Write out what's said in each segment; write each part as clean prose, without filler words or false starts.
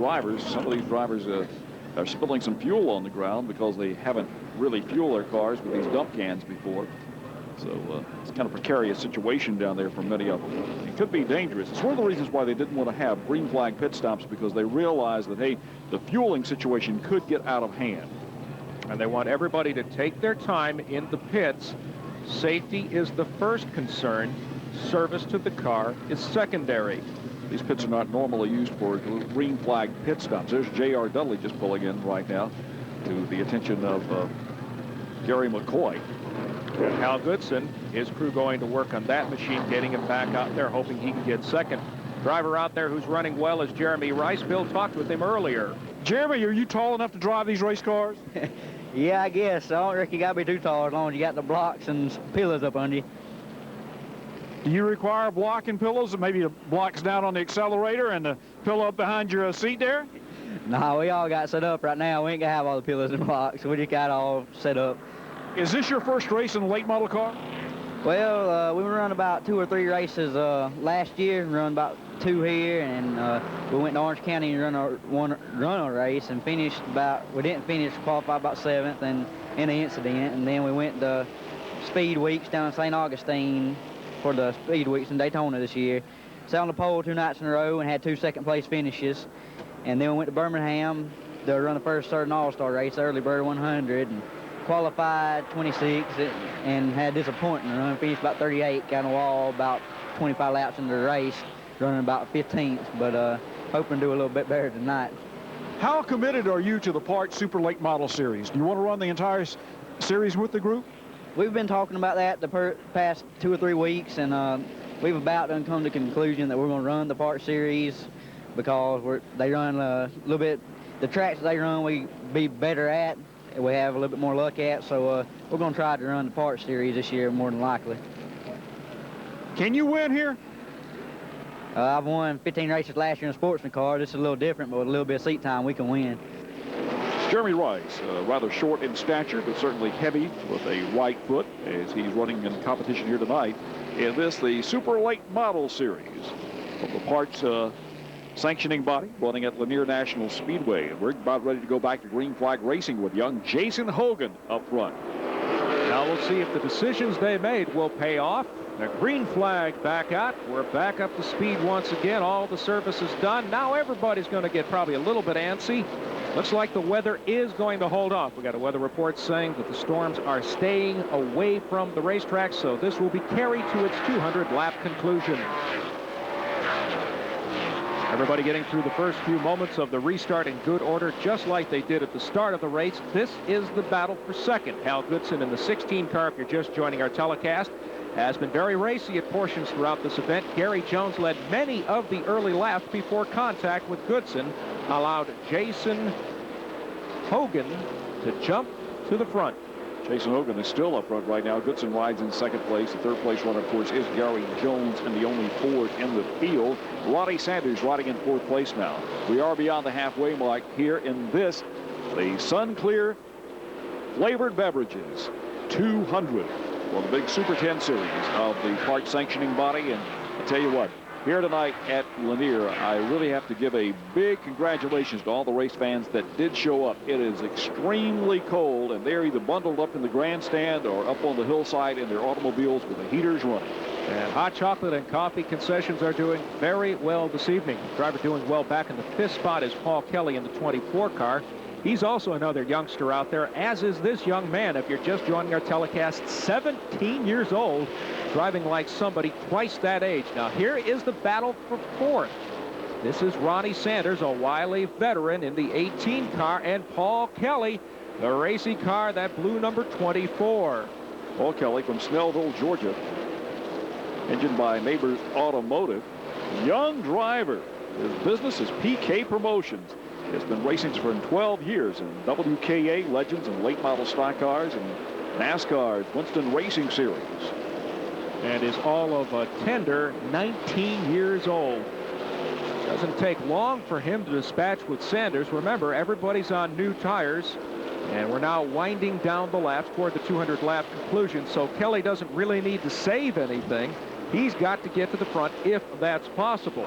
drivers. Some of these drivers are spilling some fuel on the ground because they haven't really fueled their cars with these dump cans before. So it's kind of a precarious situation down there for many of them. It could be dangerous. It's one of the reasons why they didn't want to have green flag pit stops, because they realized that, hey, the fueling situation could get out of hand. And they want everybody to take their time in the pits. Safety is the first concern. Service to the car is secondary. These pits are not normally used for green flag pit stops. There's J.R. Dudley just pulling in right now to the attention of Gary McCoy. And Hal Goodson, his crew going to work on that machine, getting him back out there, hoping he can get second. Driver out there who's running well is Jeremy Rice. Bill talked with him earlier. Jeremy, are you tall enough to drive these race cars? Yeah, I guess. I don't reckon you got to be too tall as long as you got the blocks and pillars up under you. Do you require block and pillows, maybe the blocks down on the accelerator and the pillow up behind your seat there? No, we all got set up right now. We ain't gonna have all the pillars and blocks. We just got all set up. Is this your first race in a late model car? Well, we run about 2 or 3 races last year. Run about 2 here, and we went to Orange County and run a race and finished about. We didn't finish, qualified about 7th, and in an incident. And then we went to Speed Weeks down in St. Augustine for the Speed Weeks in Daytona this year. Sat on the pole 2 nights in a row and had 2 second-place finishes. And then we went to Birmingham to run the first certain All-Star race, Early Bird 100, and qualified 26 and had disappointing run. Finished about 38, got on the wall about 25 laps into the race, running about 15th, but hoping to do a little bit better tonight. How committed are you to the Park Super Late Model Series? Do you want to run the entire series with the group? We've been talking about that the past 2 or 3 weeks, and we've about done come to the conclusion that we're going to run the Park Series because they run a little bit, the tracks they run we be better at, we have a little bit more luck at, so we're going to try to run the Park Series this year more than likely. Can you win here? I've won 15 races last year in a sportsman car. This is a little different, but with a little bit of seat time, we can win. Jeremy Rice, rather short in stature, but certainly heavy with a right foot as he's running in competition here tonight in the Super Late Model Series of the Parts sanctioning body running at Lanier National Speedway. We're about ready to go back to green flag racing with young Jason Hogan up front. Now we'll see if the decisions they made will pay off. The green flag back out. We're back up to speed once again. All the service is done. Now everybody's going to get probably a little bit antsy. Looks like the weather is going to hold off. We got a weather report saying that the storms are staying away from the racetrack, so this will be carried to its 200-lap conclusion. Everybody getting through the first few moments of the restart in good order, just like they did at the start of the race. This is the battle for second. Hal Goodson in the 16 car, if you're just joining our telecast, has been very racy at portions throughout this event. Gary Jones led many of the early laps before contact with Goodson allowed Jason Hogan to jump to the front. Jason Hogan is still up front right now. Goodson rides in second place. The third place runner, of course, is Gary Jones, and the only Ford in the field. Ronnie Sanders riding in fourth place now. We are beyond the halfway mark here in the Sun Clear Flavored Beverages 200. Well, the big Super 10 series of the park sanctioning body. And I tell you what, here tonight at Lanier, I really have to give a big congratulations to all the race fans that did show up. It is extremely cold, and they're either bundled up in the grandstand or up on the hillside in their automobiles with the heaters running. And hot chocolate and coffee concessions are doing very well this evening. Driver doing well back in the 5th spot is Paul Kelly in the 24 car. He's also another youngster out there, as is this young man. If you're just joining our telecast, 17 years old, driving like somebody twice that age. Now, here is the battle for 4th. This is Ronnie Sanders, a wily veteran in the 18 car, and Paul Kelly, the racy car, that blue number 24. Paul Kelly from Snellville, Georgia, engined by Neighbors Automotive. Young driver. His business is PK Promotions. Has been racing for 12 years in WKA Legends and late model stock cars and NASCAR's Winston Racing Series. And is all of a tender 19 years old. Doesn't take long for him to dispatch with Sanders. Remember, everybody's on new tires, and we're now winding down the laps toward the 200-lap conclusion, so Kelly doesn't really need to save anything. He's got to get to the front if that's possible.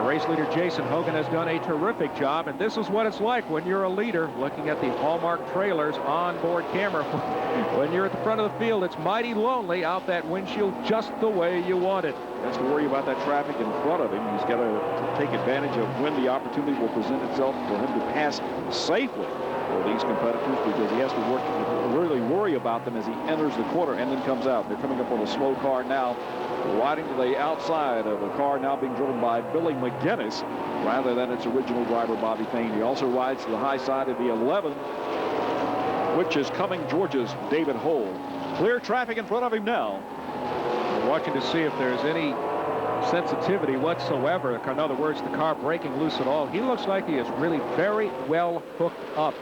Race leader Jason Hogan has done a terrific job, and this is what it's like when you're a leader, looking at the Hallmark trailers onboard camera. When you're at the front of the field, it's mighty lonely out that windshield just the way you want it. He has to worry about that traffic in front of him. He's got to take advantage of when the opportunity will present itself for him to pass safely for these competitors, because he has to really worry about them as he enters the corner and then comes out. They're coming up on a slow car now, riding to the outside of a car now being driven by Billy McGinnis rather than its original driver, Bobby Fain. He also rides to the high side of the 11, which is Cumming Georgia's David Hole. Clear traffic in front of him now. We're watching to see if there's any sensitivity whatsoever. In other words, the car breaking loose at all. He looks like he is really very well hooked up.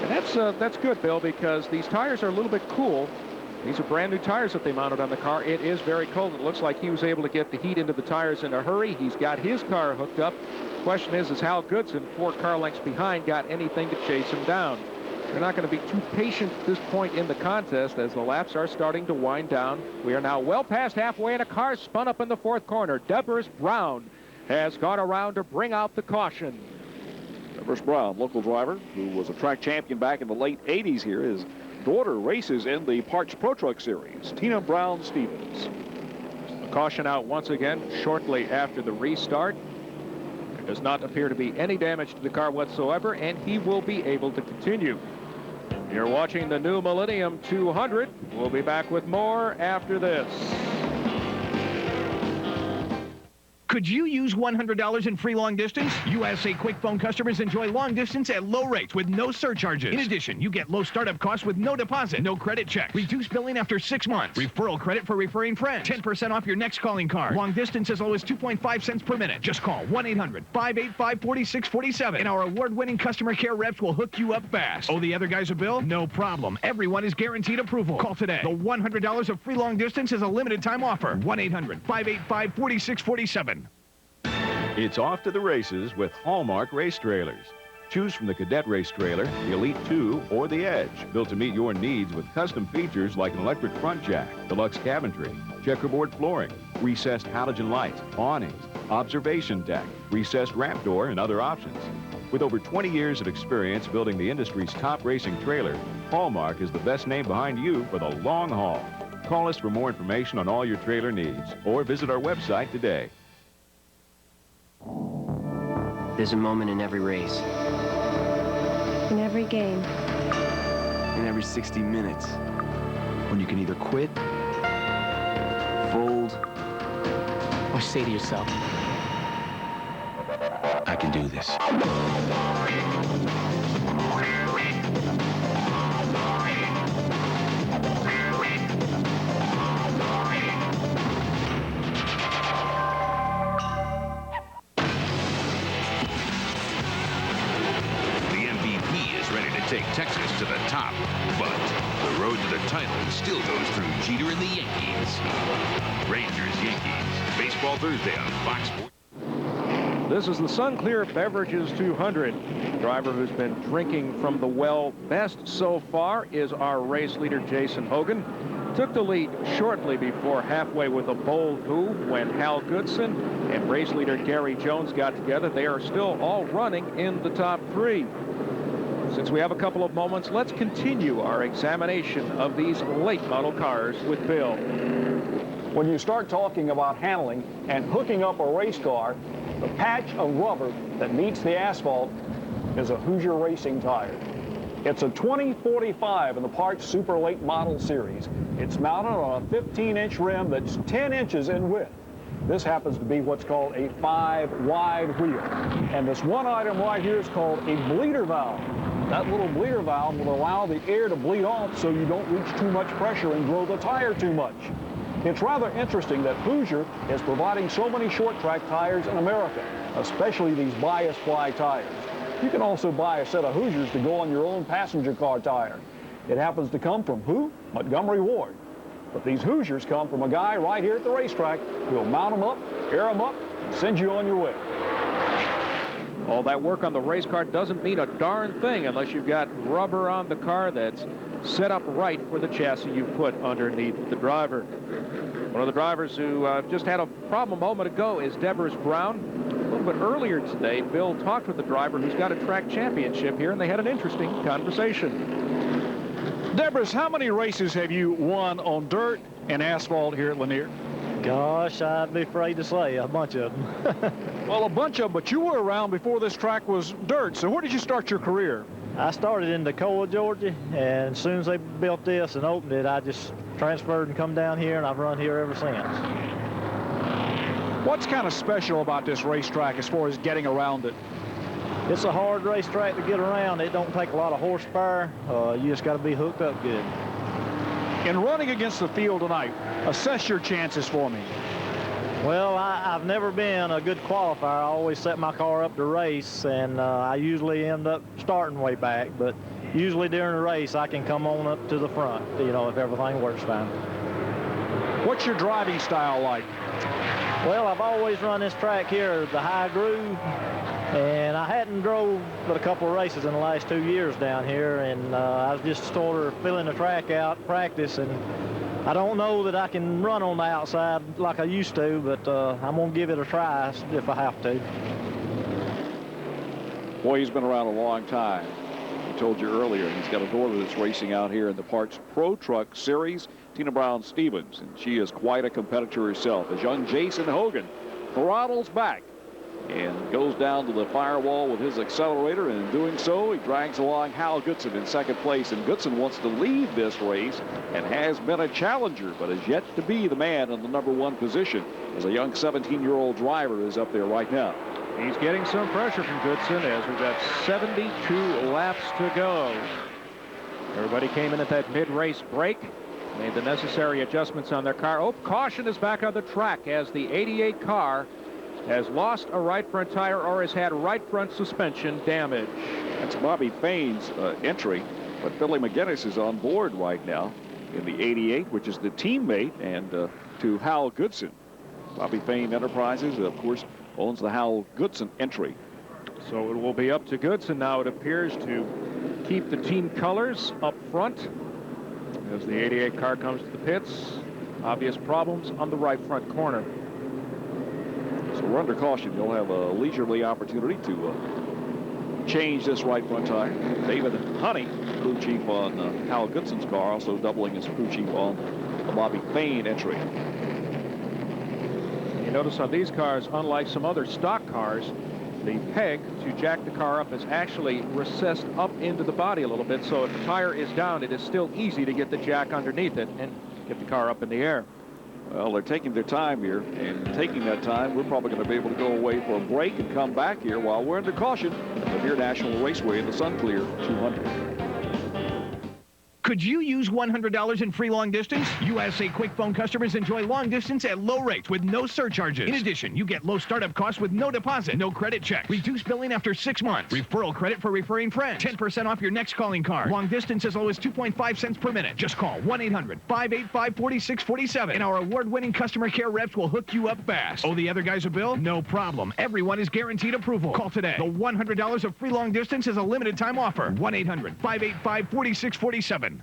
And that's good, Bill, because these tires are a little bit cool. These are brand new tires that they mounted on the car. It is very cold. It looks like he was able to get the heat into the tires in a hurry. He's got his car hooked up. Question is Hal Goodson, 4 car lengths behind, got anything to chase him down? They're not going to be too patient at this point in the contest as the laps are starting to wind down. We are now well past halfway, and a car spun up in the 4th corner. Deborah Brown has gone around to bring out the caution. Deborah Brown, local driver who was a track champion back in the late 80s here. His daughter races in the Parks Pro Truck Series. Tina Brown Stevens. A caution out once again shortly after the restart. There does not appear to be any damage to the car whatsoever, and he will be able to continue. You're watching the new Millennium 200. We'll be back with more after this. Could you use $100 in free long distance? USA Quick Phone customers enjoy long distance at low rates with no surcharges. In addition, you get low startup costs with no deposit, no credit check, reduced billing after 6 months, referral credit for referring friends, 10% off your next calling card, long distance as low as 2.5 cents per minute. Just call 1-800-585-4647 and our award-winning customer care reps will hook you up fast. Oh, the other guy's a bill? No problem. Everyone is guaranteed approval. Call today. The $100 of free long distance is a limited time offer. 1-800-585-4647. It's off to the races with Hallmark race trailers. Choose from the Cadet race trailer, the Elite 2, or the Edge, built to meet your needs with custom features like an electric front jack, deluxe cabinetry, checkerboard flooring, recessed halogen lights, awnings, observation deck, recessed ramp door, and other options. With over 20 years of experience building the industry's top racing trailer, Hallmark is the best name behind you for the long haul. Call us for more information on all your trailer needs or visit our website today. There's a moment in every race. In every game. In every 60 minutes. When you can either quit, fold, or say to yourself, I can do this. Take Texas to the top, but the road to the title still goes through Jeter and the Yankees. Rangers, Yankees, Baseball Thursday on Fox Sports. This is the Sunclear Beverages 200. The driver who's been drinking from the well best so far is our race leader, Jason Hogan. Took the lead shortly before halfway with a bold move when Hal Goodson and race leader Gary Jones got together. They are still all running in the top 3. Since we have a couple of moments, let's continue our examination of these late model cars with Bill. When you start talking about handling and hooking up a race car, the patch of rubber that meets the asphalt is a Hoosier racing tire. It's a 2045 in the Parts Super Late Model Series. It's mounted on a 15-inch rim that's 10 inches in width. This happens to be what's called a 5-wide wheel. And this one item right here is called a bleeder valve. That little bleeder valve will allow the air to bleed off so you don't reach too much pressure and grow the tire too much. It's rather interesting that Hoosier is providing so many short track tires in America, especially these bias ply tires. You can also buy a set of Hoosiers to go on your own passenger car tire. It happens to come from who? Montgomery Ward. But these Hoosiers come from a guy right here at the racetrack who'll mount them up, air them up, and send you on your way. All that work on the race car doesn't mean a darn thing unless you've got rubber on the car that's set up right for the chassis you put underneath the driver. One of the drivers who just had a problem a moment ago is Deborah Brown. A little afternoon, but earlier today, Bill talked with the driver who's got a track championship here, and they had an interesting conversation. Debris, how many races have you won on dirt and asphalt here at Lanier? Gosh, I'd be afraid to say a bunch of them. Well, a bunch of them, but you were around before this track was dirt. So where did you start your career? I started in Toccoa, Georgia, and as soon as they built this and opened it, I just transferred and come down here, and I've run here ever since. What's kind of special about this racetrack as far as getting around it? It's a hard racetrack to get around. It don't take a lot of horsepower. You just got to be hooked up good. In running against the field tonight, assess your chances for me. Well, I've never been a good qualifier. I always set my car up to race, and I usually end up starting way back. But usually during the race, I can come on up to the front, you know, if everything works fine. What's your driving style like? Well, I've always run this track here, the high groove, and I hadn't drove but a couple of races in the last 2 years down here, and I was just sort of filling the track out, practice, and I don't know that I can run on the outside like I used to, but I'm going to give it a try if I have to. Boy, he's been around a long time. I told you earlier, he's got a daughter that's racing out here in the Parks Pro Truck Series, Tina Brown-Stevens, and she is quite a competitor herself. As young Jason Hogan throttles back and goes down to the firewall with his accelerator, and in doing so, he drags along Hal Goodson in second place. And Goodson wants to lead this race and has been a challenger, but has yet to be the man in the #1 position, as a young 17-year-old driver is up there right now. He's getting some pressure from Goodson as we've got 72 laps to go. Everybody came in at that mid-race break, made the necessary adjustments on their car. Oh, caution is back on the track as the 88 car has lost a right front tire or has had right front suspension damage. That's Bobby Fain's entry, but Billy McGinnis is on board right now in the 88, which is the teammate and to Hal Goodson. Bobby Fain Enterprises, of course, owns the Hal Goodson entry. So it will be up to Goodson now, it appears, to keep the team colors up front as the 88 car comes to the pits. Obvious problems on the right front corner. So we're under caution. You'll have a leisurely opportunity to change this right front tire. David Honey, crew chief on Hal Goodson's car, also doubling as crew chief on the Bobby Fain entry. You notice on these cars, unlike some other stock cars, the peg to jack the car up is actually recessed up into the body a little bit, so if the tire is down, it is still easy to get the jack underneath it and get the car up in the air. Well, they're taking their time here, and taking that time, we're probably going to be able to go away for a break and come back here while we're under caution at the Lanier National Raceway in the Sunclear 200. Could you use $100 in free long distance? USA Quick Phone customers enjoy long distance at low rates with no surcharges. In addition, you get low startup costs with no deposit, no credit check, reduced billing after 6 months, referral credit for referring friends, 10% off your next calling card. Long distance as low as 2.5 cents per minute. Just call 1-800-585-4647 and our award-winning customer care reps will hook you up fast. Owe the other guys a bill? No problem. Everyone is guaranteed approval. Call today. The $100 of free long distance is a limited time offer. 1-800-585-4647.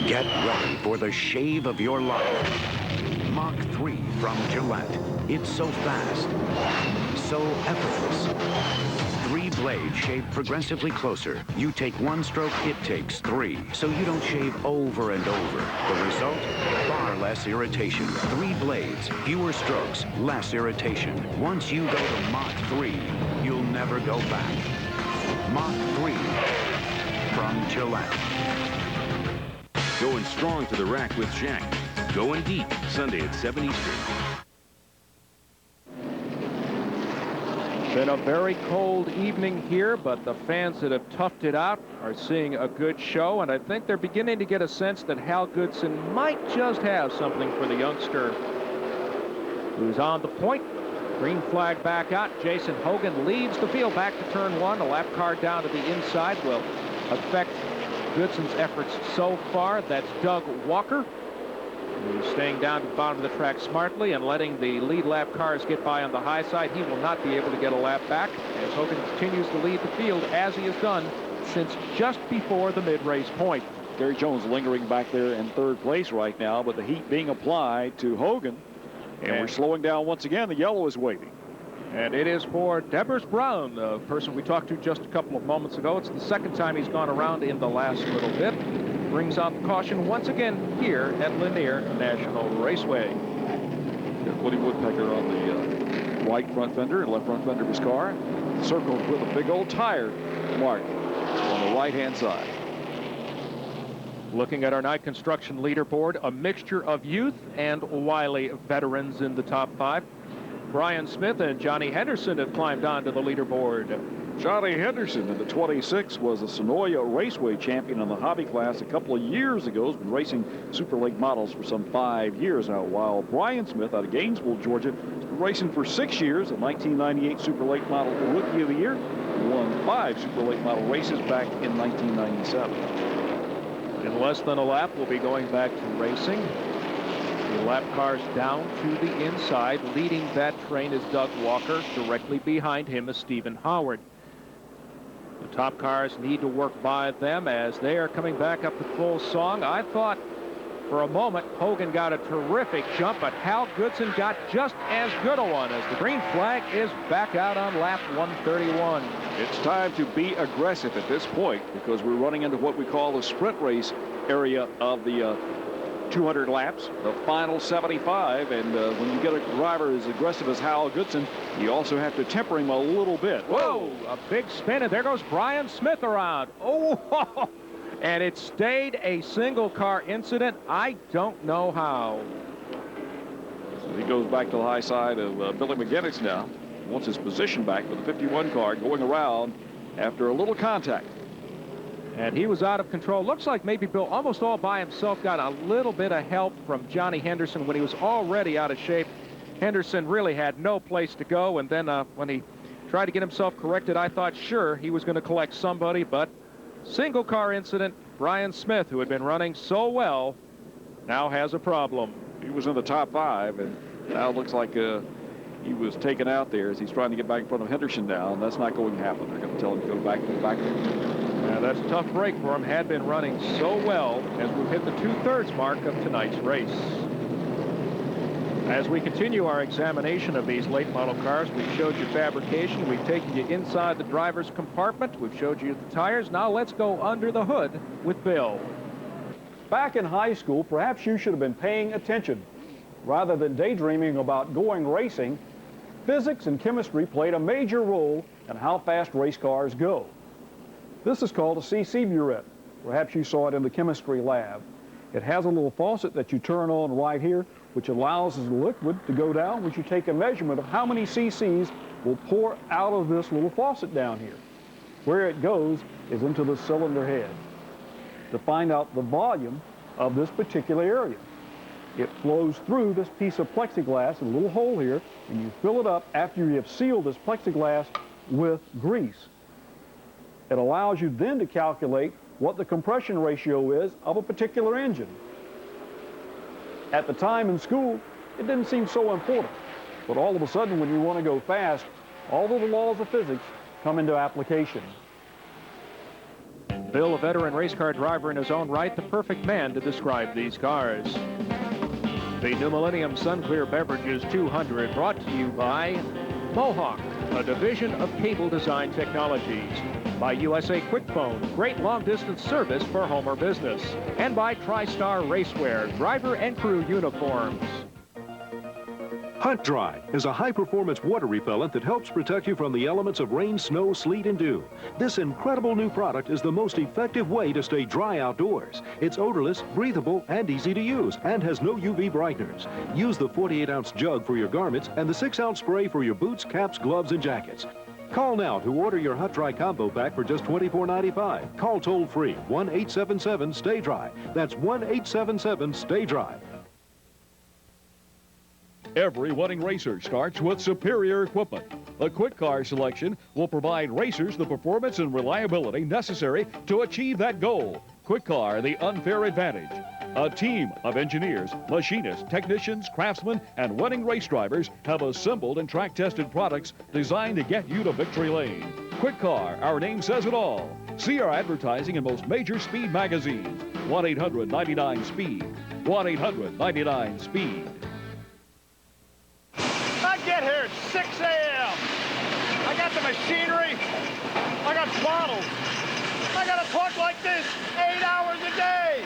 Get ready for the shave of your life. Mach 3 from Gillette. It's so fast, so effortless. 3 blades shave progressively closer. You take 1 stroke, it takes 3. So you don't shave over and over. The result? Far less irritation. 3 blades, fewer strokes, less irritation. Once you go to Mach 3, you'll never go back. Mach 3 from Gillette. Going strong to the rack with Shaq. Going deep, Sunday at 7 Eastern. Been a very cold evening here, but the fans that have toughed it out are seeing a good show, and I think they're beginning to get a sense that Hal Goodson might just have something for the youngster who's on the point Green flag back out. Jason Hogan leads the field back to turn 1. A lap car down to the inside will affect Goodson's efforts so far. That's Doug Walker, who's staying down to the bottom of the track smartly and letting the lead lap cars get by on the high side. He will not be able to get a lap back as Hogan continues to lead the field as he has done since just before the mid-race point. Gary Jones lingering back there in third place right now, but the heat being applied to Hogan. And we're slowing down once again. The yellow is waving. And it is for Devers Brown, the person we talked to just a couple of moments ago. It's the second time he's gone around in the last little bit. Brings out the caution once again here at Lanier National Raceway. Woody Woodpecker on the right front fender and left front fender of his car. Circled with a big old tire mark on the right-hand side. Looking at our night construction leaderboard, a mixture of youth and wily veterans in the top 5. Brian Smith and Johnny Henderson have climbed onto the leaderboard. Johnny Henderson in the 26 was a Sonoya Raceway champion in the hobby class a couple of years ago. Has been racing Super Lake models for some 5 years now, while Brian Smith out of Gainesville, Georgia, has been racing for 6 years. A 1998 Super Lake Model Rookie of the Year. Won 5 Super Lake Model races back in 1997. In less than a lap, we'll be going back to racing. The lap cars down to the inside. Leading that train is Doug Walker. Directly behind him is Stephen Howard. The top cars need to work by them as they are coming back up to full song. I thought for a moment Hogan got a terrific jump, but Hal Goodson got just as good a one as the green flag is back out on lap 131. It's time to be aggressive at this point because we're running into what we call the sprint race area of the 200 laps, the final 75, and when you get a driver as aggressive as Hal Goodson, you also have to temper him a little bit. Whoa, a big spin, and there goes Brian Smith around. Oh, and it stayed a single car incident. I don't know how. So he goes back to the high side of Billy McGinnis now. Wants his position back with the 51 car going around after a little contact. And he was out of control. Looks like maybe Bill almost all by himself got a little bit of help from Johnny Henderson when he was already out of shape. Henderson really had no place to go, and then when he tried to get himself corrected, I thought sure he was going to collect somebody, but single car incident. Brian Smith, who had been running so well, now has a problem. He was in the top 5, and now it looks like he was taken out there as he's trying to get back in front of Henderson now, and that's not going to happen. They're going to tell him to go back. Now that's a tough break for him. Had been running so well as we've hit the 2/3 mark of tonight's race. As we continue our examination of these late model cars, we've showed you fabrication. We've taken you inside the driver's compartment. We've showed you the tires. Now let's go under the hood with Bill. Back in high school, perhaps you should have been paying attention. Rather than daydreaming about going racing, physics and chemistry played a major role in how fast race cars go. This is called a CC burette. Perhaps you saw it in the chemistry lab. It has a little faucet that you turn on right here, which allows the liquid to go down, which you take a measurement of how many cc's will pour out of this little faucet down here. Where it goes is into the cylinder head to find out the volume of this particular area. It flows through this piece of plexiglass, a little hole here, and you fill it up after you have sealed this plexiglass with grease. It allows you then to calculate what the compression ratio is of a particular engine. At the time in school, it didn't seem so important, but all of a sudden when you want to go fast, all of the laws of physics come into application. Bill, a veteran race car driver in his own right, the perfect man to describe these cars. The New Millennium Sunclear Beverages 200 brought to you by Mohawk, a division of Cable Design Technologies. By USA Quick Phone, great long-distance service for home or business. And by TriStar Racewear, driver and crew uniforms. Hunt Dry is a high-performance water repellent that helps protect you from the elements of rain, snow, sleet, and dew. This incredible new product is the most effective way to stay dry outdoors. It's odorless, breathable, and easy to use, and has no UV brighteners. Use the 48-ounce jug for your garments and the 6-ounce spray for your boots, caps, gloves, and jackets. Call now to order your Hunt Dry combo pack for just $24.95. Call toll-free 1-877-STAY-DRY. That's 1-877-STAY-DRY. Every winning racer starts with superior equipment. The Quick Car selection will provide racers the performance and reliability necessary to achieve that goal. Quick Car, the unfair advantage. A team of engineers, machinists, technicians, craftsmen, and winning race drivers have assembled and track-tested products designed to get you to victory lane. Quick Car, our name says it all. See our advertising in most major speed magazines. 1-800-99-SPEED. 1-800-99-SPEED. I get here at 6 a.m. I got the machinery. I got bottles. I got a truck like this 8 hours a day.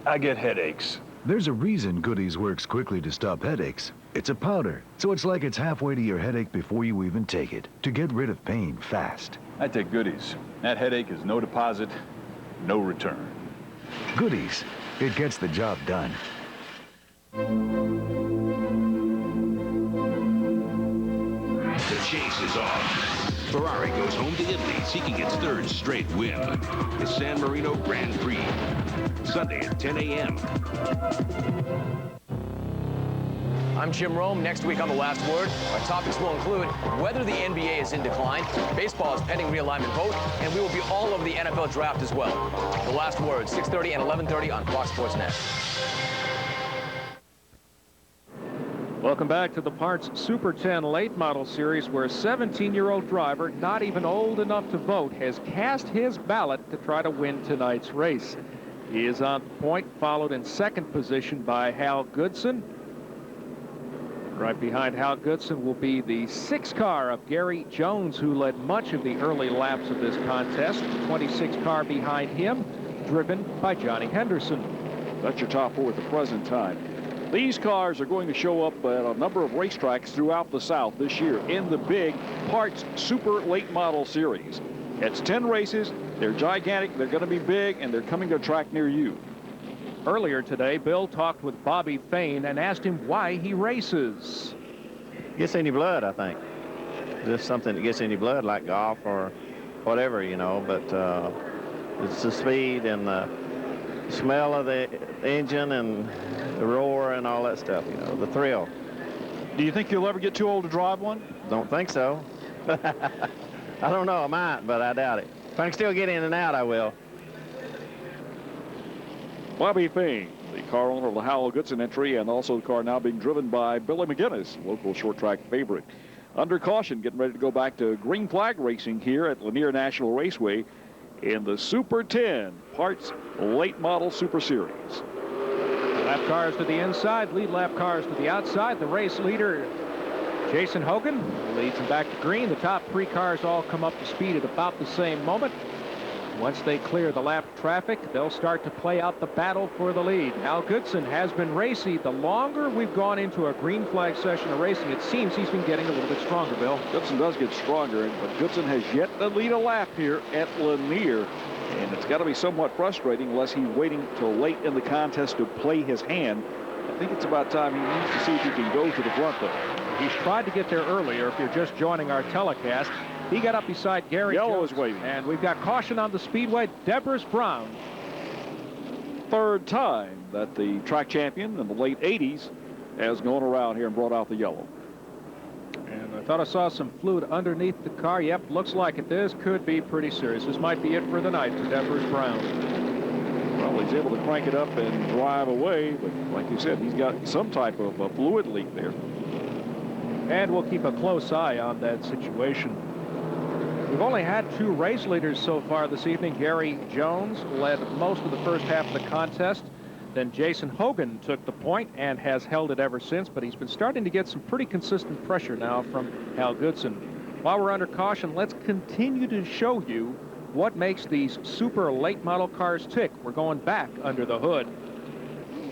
I get headaches. There's a reason Goodies works quickly to stop headaches. It's a powder, so it's like it's halfway to your headache before you even take it, to get rid of pain fast. I take Goodies. That headache is no deposit, no return. Goodies. It gets the job done. The chase is off. Ferrari goes home to Italy, seeking its third straight win. The San Marino Grand Prix, Sunday at 10 a.m. I'm Jim Rome. Next week on The Last Word, our topics will include whether the NBA is in decline, baseball is pending realignment vote, and we will be all over the NFL draft as well. The Last Word, 6:30 and 11:30 on Fox Sports Net. Welcome back to the Parts Super 10 Late Model Series, where a 17-year-old driver, not even old enough to vote, has cast his ballot to try to win tonight's race. He is on point, followed in second position by Hal Goodson. Right behind Hal Goodson will be the 6 car of Gary Jones, who led much of the early laps of this contest. The 26 car behind him, driven by Johnny Henderson. That's your top 4 at the present time. These cars are going to show up at a number of racetracks throughout the South this year in the big Parts Super Late Model Series. It's 10 races. They're gigantic. They're going to be big, and they're coming to a track near you. Earlier today, Bill talked with Bobby Fain and asked him why he races. Gets in your blood, I think. Just something that gets in your blood, like golf or whatever, you know. But it's the speed and the smell of the engine and the roar and all that stuff, you know, the thrill. Do you think you'll ever get too old to drive one? Don't think so. I don't know, I might, but I doubt it. If I can still get in and out, I will. Bobby Fain, the car owner of the Hal Goodson entry, and also the car now being driven by Billy McGinnis, local short track favorite. Under caution, getting ready to go back to green flag racing here at Lanier National Raceway in the Super 10 Parts Late Model Super Series. Lap cars to the inside, lead lap cars to the outside. The race leader, Jason Hogan, leads them back to green. The top 3 cars all come up to speed at about the same moment. Once they clear the lap traffic, they'll start to play out the battle for the lead. Hal Goodson has been racy. The longer we've gone into a green flag session of racing, it seems he's been getting a little bit stronger, Bill. Goodson does get stronger, but Goodson has yet to lead a lap here at Lanier. And it's got to be somewhat frustrating unless he's waiting till late in the contest to play his hand. I think it's about time he needs to see if he can go to the front, though. He's tried to get there earlier. If you're just joining our telecast, he got up beside Gary Yellow Jones, is waving. and we've got caution on the speedway. Debris Brown. Third time that the track champion in the late 80s has gone around here and brought out the yellow. And I thought I saw some fluid underneath the car. Yep, looks like it. This could be pretty serious. This might be it for the night for Debris Brown. Well, he's able to crank it up and drive away, but like you said, he's got some type of a fluid leak there. And we'll keep a close eye on that situation. We've only had 2 race leaders so far this evening. Gary Jones led most of the first half of the contest. Then Jason Hogan took the point and has held it ever since, but he's been starting to get some pretty consistent pressure now from Hal Goodson. While we're under caution, let's continue to show you what makes these super late model cars tick. We're going back under the hood.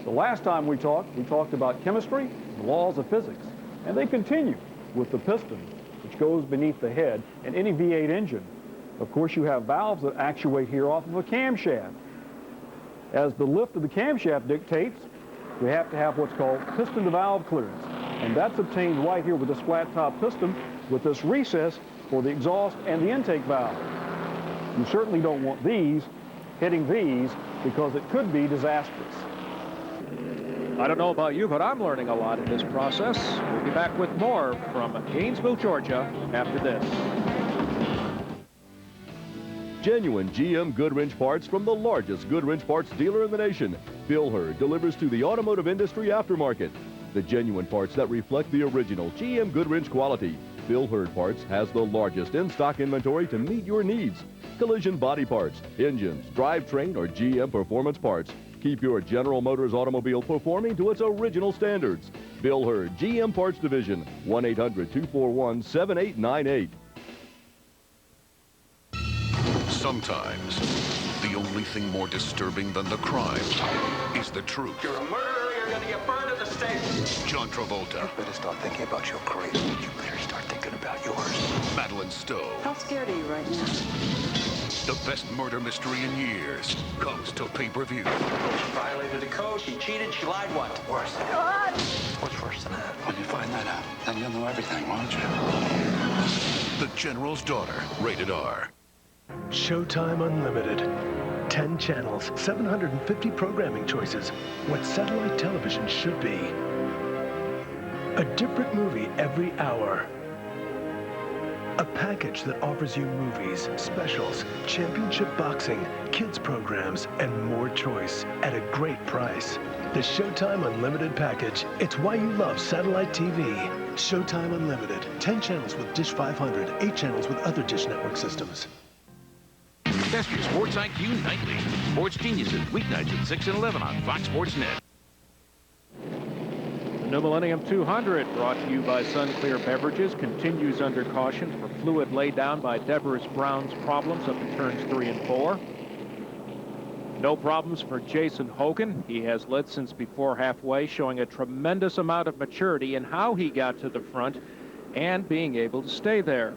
The last time we talked about chemistry, the laws of physics, and they continue with the piston, which goes beneath the head in any V8 engine. Of course, you have valves that actuate here off of a camshaft. As the lift of the camshaft dictates, we have to have what's called piston to valve clearance. And that's obtained right here with this flat top piston with this recess for the exhaust and the intake valve. You certainly don't want these hitting these because it could be disastrous. I don't know about you, but I'm learning a lot in this process. We'll be back with more from Gainesville, Georgia, after this. Genuine GM Goodwrench parts from the largest Goodwrench parts dealer in the nation. Bill Hurd delivers to the automotive industry aftermarket. The genuine parts that reflect the original GM Goodwrench quality. Bill Hurd Parts has the largest in-stock inventory to meet your needs. Collision body parts, engines, drivetrain, or GM performance parts. Keep your General Motors automobile performing to its original standards. Bill Hurd, GM Parts Division, 1-800-241-7898. Sometimes, the only thing more disturbing than the crime is the truth. You're a murderer, you're gonna get burned at the stake. John Travolta. You better start thinking about your career. You better start thinking about yours. Madeline Stowe. How scared are you right now? The best murder mystery in years comes to pay-per-view. She violated the code, she cheated, she lied. What? Worse. God! What's worse than that? When you find that out, then you'll know everything, won't you? The General's Daughter, rated R. Showtime Unlimited. 10 channels, 750 programming choices. What satellite television should be. A different movie every hour. A package that offers you movies, specials, championship boxing, kids programs, and more choice at a great price. The Showtime Unlimited package. It's why you love satellite TV. Showtime Unlimited. 10 channels with Dish 500, 8 channels with other Dish Network systems. Test your Sports IQ nightly. Sports Geniuses, weeknights at 6 and 11 on Fox Sports Net. The New Millennium 200, brought to you by Sunclear Beverages, continues under caution for fluid laid down by Deborah Brown's problems up to turns 3 and 4. No problems for Jason Hogan. He has led since before halfway, showing a tremendous amount of maturity in how he got to the front and being able to stay there.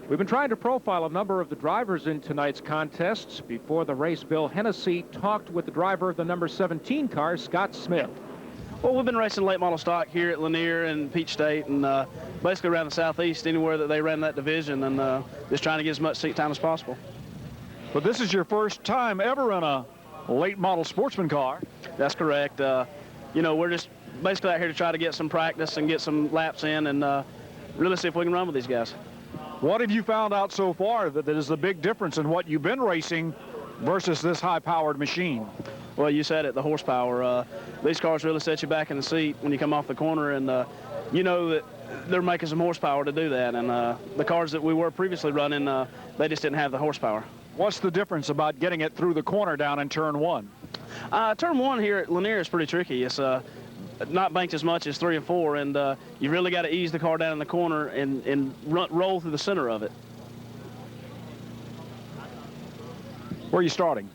We've been trying to profile a number of the drivers in tonight's contests. Before the race, Bill Hennessy talked with the driver of the number 17 car, Scott Smith. Well, we've been racing late model stock here at Lanier and Peach State, and basically around the southeast, anywhere that they ran that division, and just trying to get as much seat time as possible. But this is your first time ever in a late model sportsman car. That's correct. You know, we're just basically out here to try to get some practice and get some laps in, and really see if we can run with these guys. What have you found out so far that is the big difference in what you've been racing versus this high-powered machine? Well, you said it, the horsepower. These cars really set you back in the seat when you come off the corner, and you know that they're making some horsepower to do that. And the cars that we were previously running, they just didn't have the horsepower. What's the difference about getting it through the corner down in turn 1? Turn 1 here at Lanier is pretty tricky. It's not banked as much as 3 and 4, and you really got to ease the car down in the corner and roll through the center of it. Where are you starting?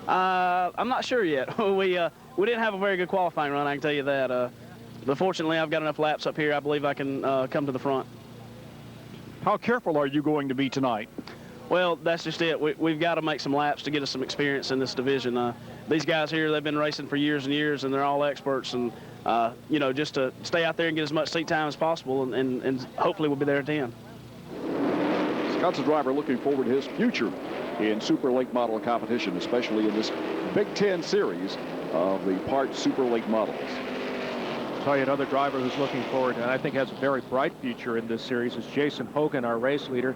I'm not sure yet. We didn't have a very good qualifying run, I can tell you that. But fortunately, I've got enough laps up here. I believe I can come to the front. How careful are you going to be tonight? Well, that's just it. We've got to make some laps to get us some experience in this division. These guys here, they've been racing for years and years, and they're all experts. And, you know, just to stay out there and get as much seat time as possible, and hopefully we'll be there at the end. Scott's a driver looking forward to his future in Super Late Model competition, especially in this Big Ten series of the Part Super Late Models. I'll tell you another driver who's looking forward and I think has a very bright future in this series is Jason Hogan, our race leader.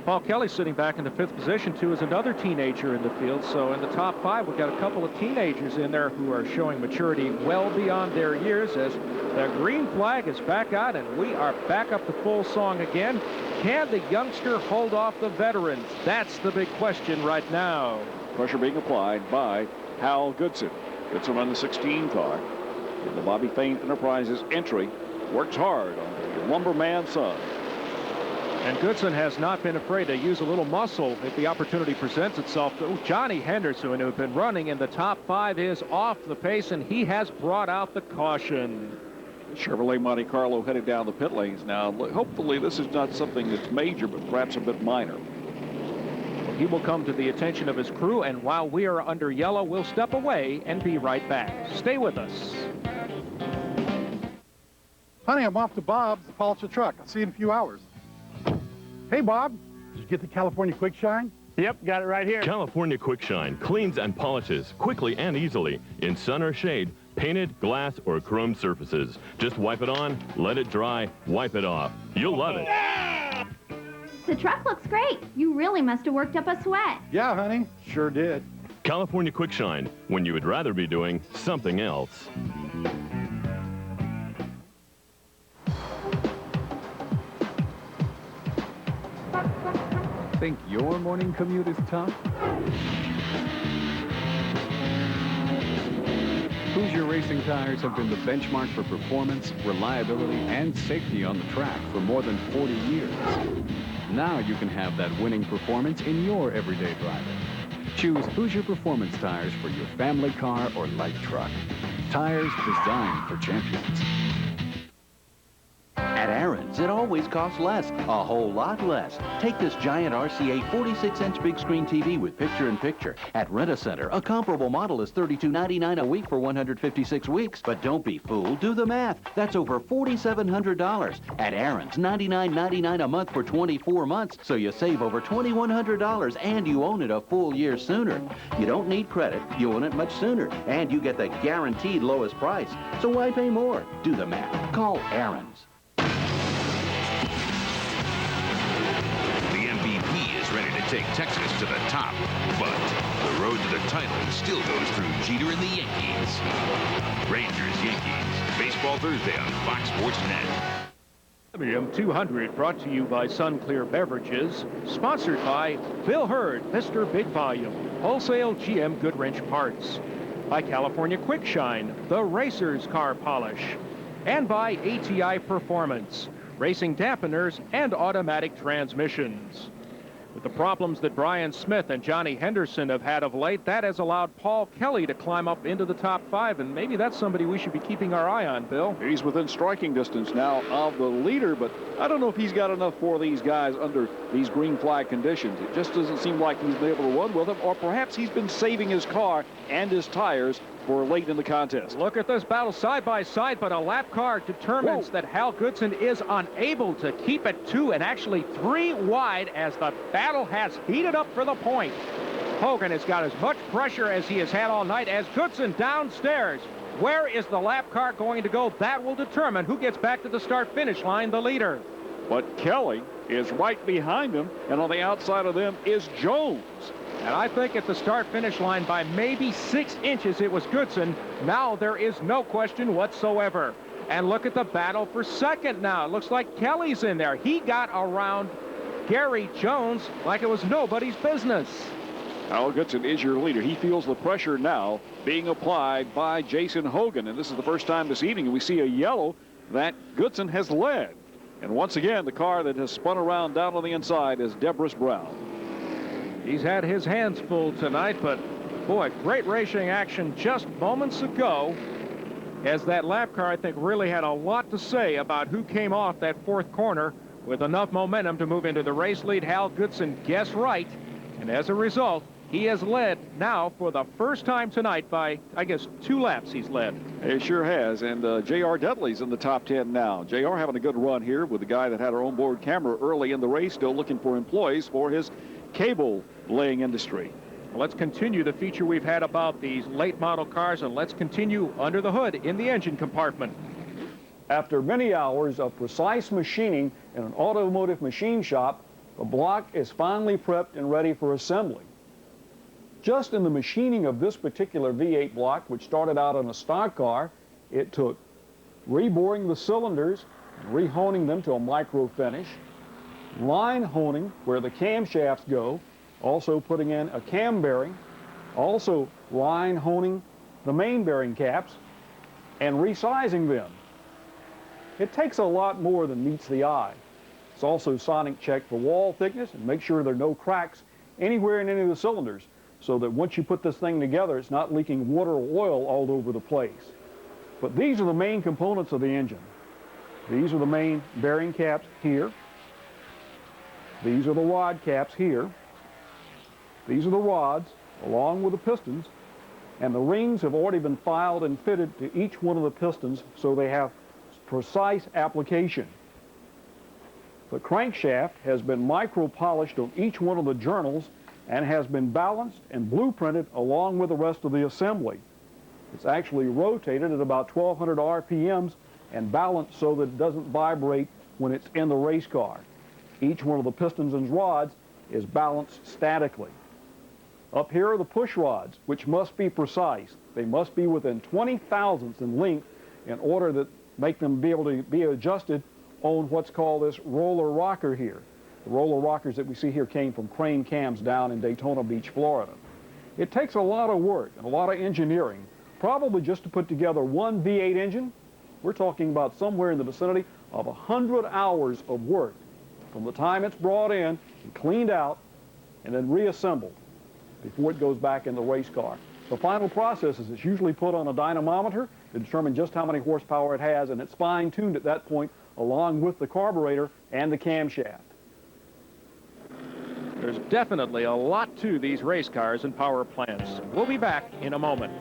Paul Kelly sitting back in the 5th position, too, is another teenager in the field. So in the top 5, we've got a couple of teenagers in there who are showing maturity well beyond their years as the green flag is back out and we are back up to full song again. Can the youngster hold off the veterans? That's the big question right now. Pressure being applied by Hal Goodson. Goodson on the 16 car. In the Bobby Fain Enterprises entry, works hard on the lumberman son. And Goodson has not been afraid to use a little muscle if the opportunity presents itself. Johnny Henderson, who has been running in the top 5, is off the pace, and he has brought out the caution. Chevrolet Monte Carlo headed down the pit lanes now. Hopefully this is not something that's major, but perhaps a bit minor. He will come to the attention of his crew, and while we are under yellow, we'll step away and be right back. Stay with us. Honey, I'm off to Bob's to polish the truck. I'll see you in a few hours. Hey, Bob, did you get the California Quick Shine? Yep, got it right here. California Quick Shine cleans and polishes quickly and easily in sun or shade, painted, glass, or chrome surfaces. Just wipe it on, let it dry, wipe it off. You'll love it. The truck looks great. You really must have worked up a sweat. Yeah, honey, sure did. California Quick Shine, when you would rather be doing something else. Think your morning commute is tough? Hoosier Racing tires have been the benchmark for performance, reliability, and safety on the track for more than 40 years. Now you can have that winning performance in your everyday driving. Choose Hoosier Performance tires for your family car or light truck. Tires designed for champions. At Aaron's, it always costs less, a whole lot less. Take this giant RCA 46-inch big screen TV with picture-in-picture. At Rent-A-Center, a comparable model is $32.99 a week for 156 weeks. But don't be fooled, do the math. That's over $4,700. At Aaron's, $99.99 a month for 24 months, so you save over $2,100 and you own it a full year sooner. You don't need credit, you own it much sooner, and you get the guaranteed lowest price. So why pay more? Do the math. Call Aaron's. Ready to take Texas to the top, but the road to the title still goes through Jeter and the Yankees. Rangers, Yankees, Baseball Thursday on Fox Sports Net. WM 200 brought to you by Sunclear Beverages, sponsored by Bill Hurd, Mr. Big Volume, Wholesale GM Goodwrench Parts, by California Quick Shine, the Racer's Car Polish, and by ATI Performance, racing dampeners and automatic transmissions. With the problems that Brian Smith and Johnny Henderson have had of late, that has allowed Paul Kelly to climb up into the top 5, and maybe that's somebody we should be keeping our eye on, Bill. He's within striking distance now of the leader, but I don't know if he's got enough for these guys under these green flag conditions. It just doesn't seem like he's been able to run with them, or perhaps he's been saving his car and his tires for late in the contest. Look at this battle side by side, but a lap car determines that Hal Goodson is unable to keep it 2 and actually 3 wide as the battle has heated up for the point. Hogan has got as much pressure as he has had all night as Goodson downstairs. Where is the lap car going to go? That will determine who gets back to the start-finish line, the leader. But Kelly is right behind him, and on the outside of them is Jones. And I think at the start-finish line by maybe 6 inches, it was Goodson. Now there is no question whatsoever. And look at the battle for second now. It looks like Kelly's in there. He got around Gary Jones like it was nobody's business. Hal Goodson is your leader. He feels the pressure now being applied by Jason Hogan. And this is the first time this evening we see a yellow that Goodson has led. And once again, the car that has spun around down on the inside is Debris Brown. He's had his hands full tonight, but boy, great racing action just moments ago as that lap car, I think, really had a lot to say about who came off that 4th corner with enough momentum to move into the race lead. Hal Goodson guessed right, and as a result, he has led now for the first time tonight by, I guess, 2 laps he's led. He sure has, and J.R. Dudley's in the top 10 now. J.R. having a good run here with the guy that had our onboard camera early in the race, still looking for employees for his cable laying industry. Let's continue the feature we've had about these late model cars, and let's continue under the hood in the engine compartment. After many hours of precise machining in an automotive machine shop, the block is finally prepped and ready for assembly. Just in the machining of this particular V8 block, which started out on a stock car, it took reboring the cylinders, rehoning them to a micro finish, line honing where the camshafts go, also putting in a cam bearing, also line honing the main bearing caps, and resizing them. It takes a lot more than meets the eye. It's also sonic check for wall thickness and make sure there are no cracks anywhere in any of the cylinders, so that once you put this thing together, it's not leaking water or oil all over the place. But these are the main components of the engine. These are the main bearing caps here. These are the rod caps here. These are the rods, along with the pistons, and the rings have already been filed and fitted to each one of the pistons so they have precise application. The crankshaft has been micro-polished on each one of the journals and has been balanced and blueprinted along with the rest of the assembly. It's actually rotated at about 1,200 RPMs and balanced so that it doesn't vibrate when it's in the race car. Each one of the pistons and rods is balanced statically. Up here are the push rods, which must be precise. They must be within 20 thousandths in length in order to make them be able to be adjusted on what's called this roller rocker here. The roller rockers that we see here came from crane cams down in Daytona Beach, Florida. It takes a lot of work and a lot of engineering, probably just to put together one V8 engine. We're talking about somewhere in the vicinity of 100 hours of work from the time it's brought in and cleaned out and then reassembled before it goes back in the race car. The final process is it's usually put on a dynamometer to determine just how many horsepower it has, and it's fine-tuned at that point along with the carburetor and the camshaft. There's definitely a lot to these race cars and power plants. We'll be back in a moment.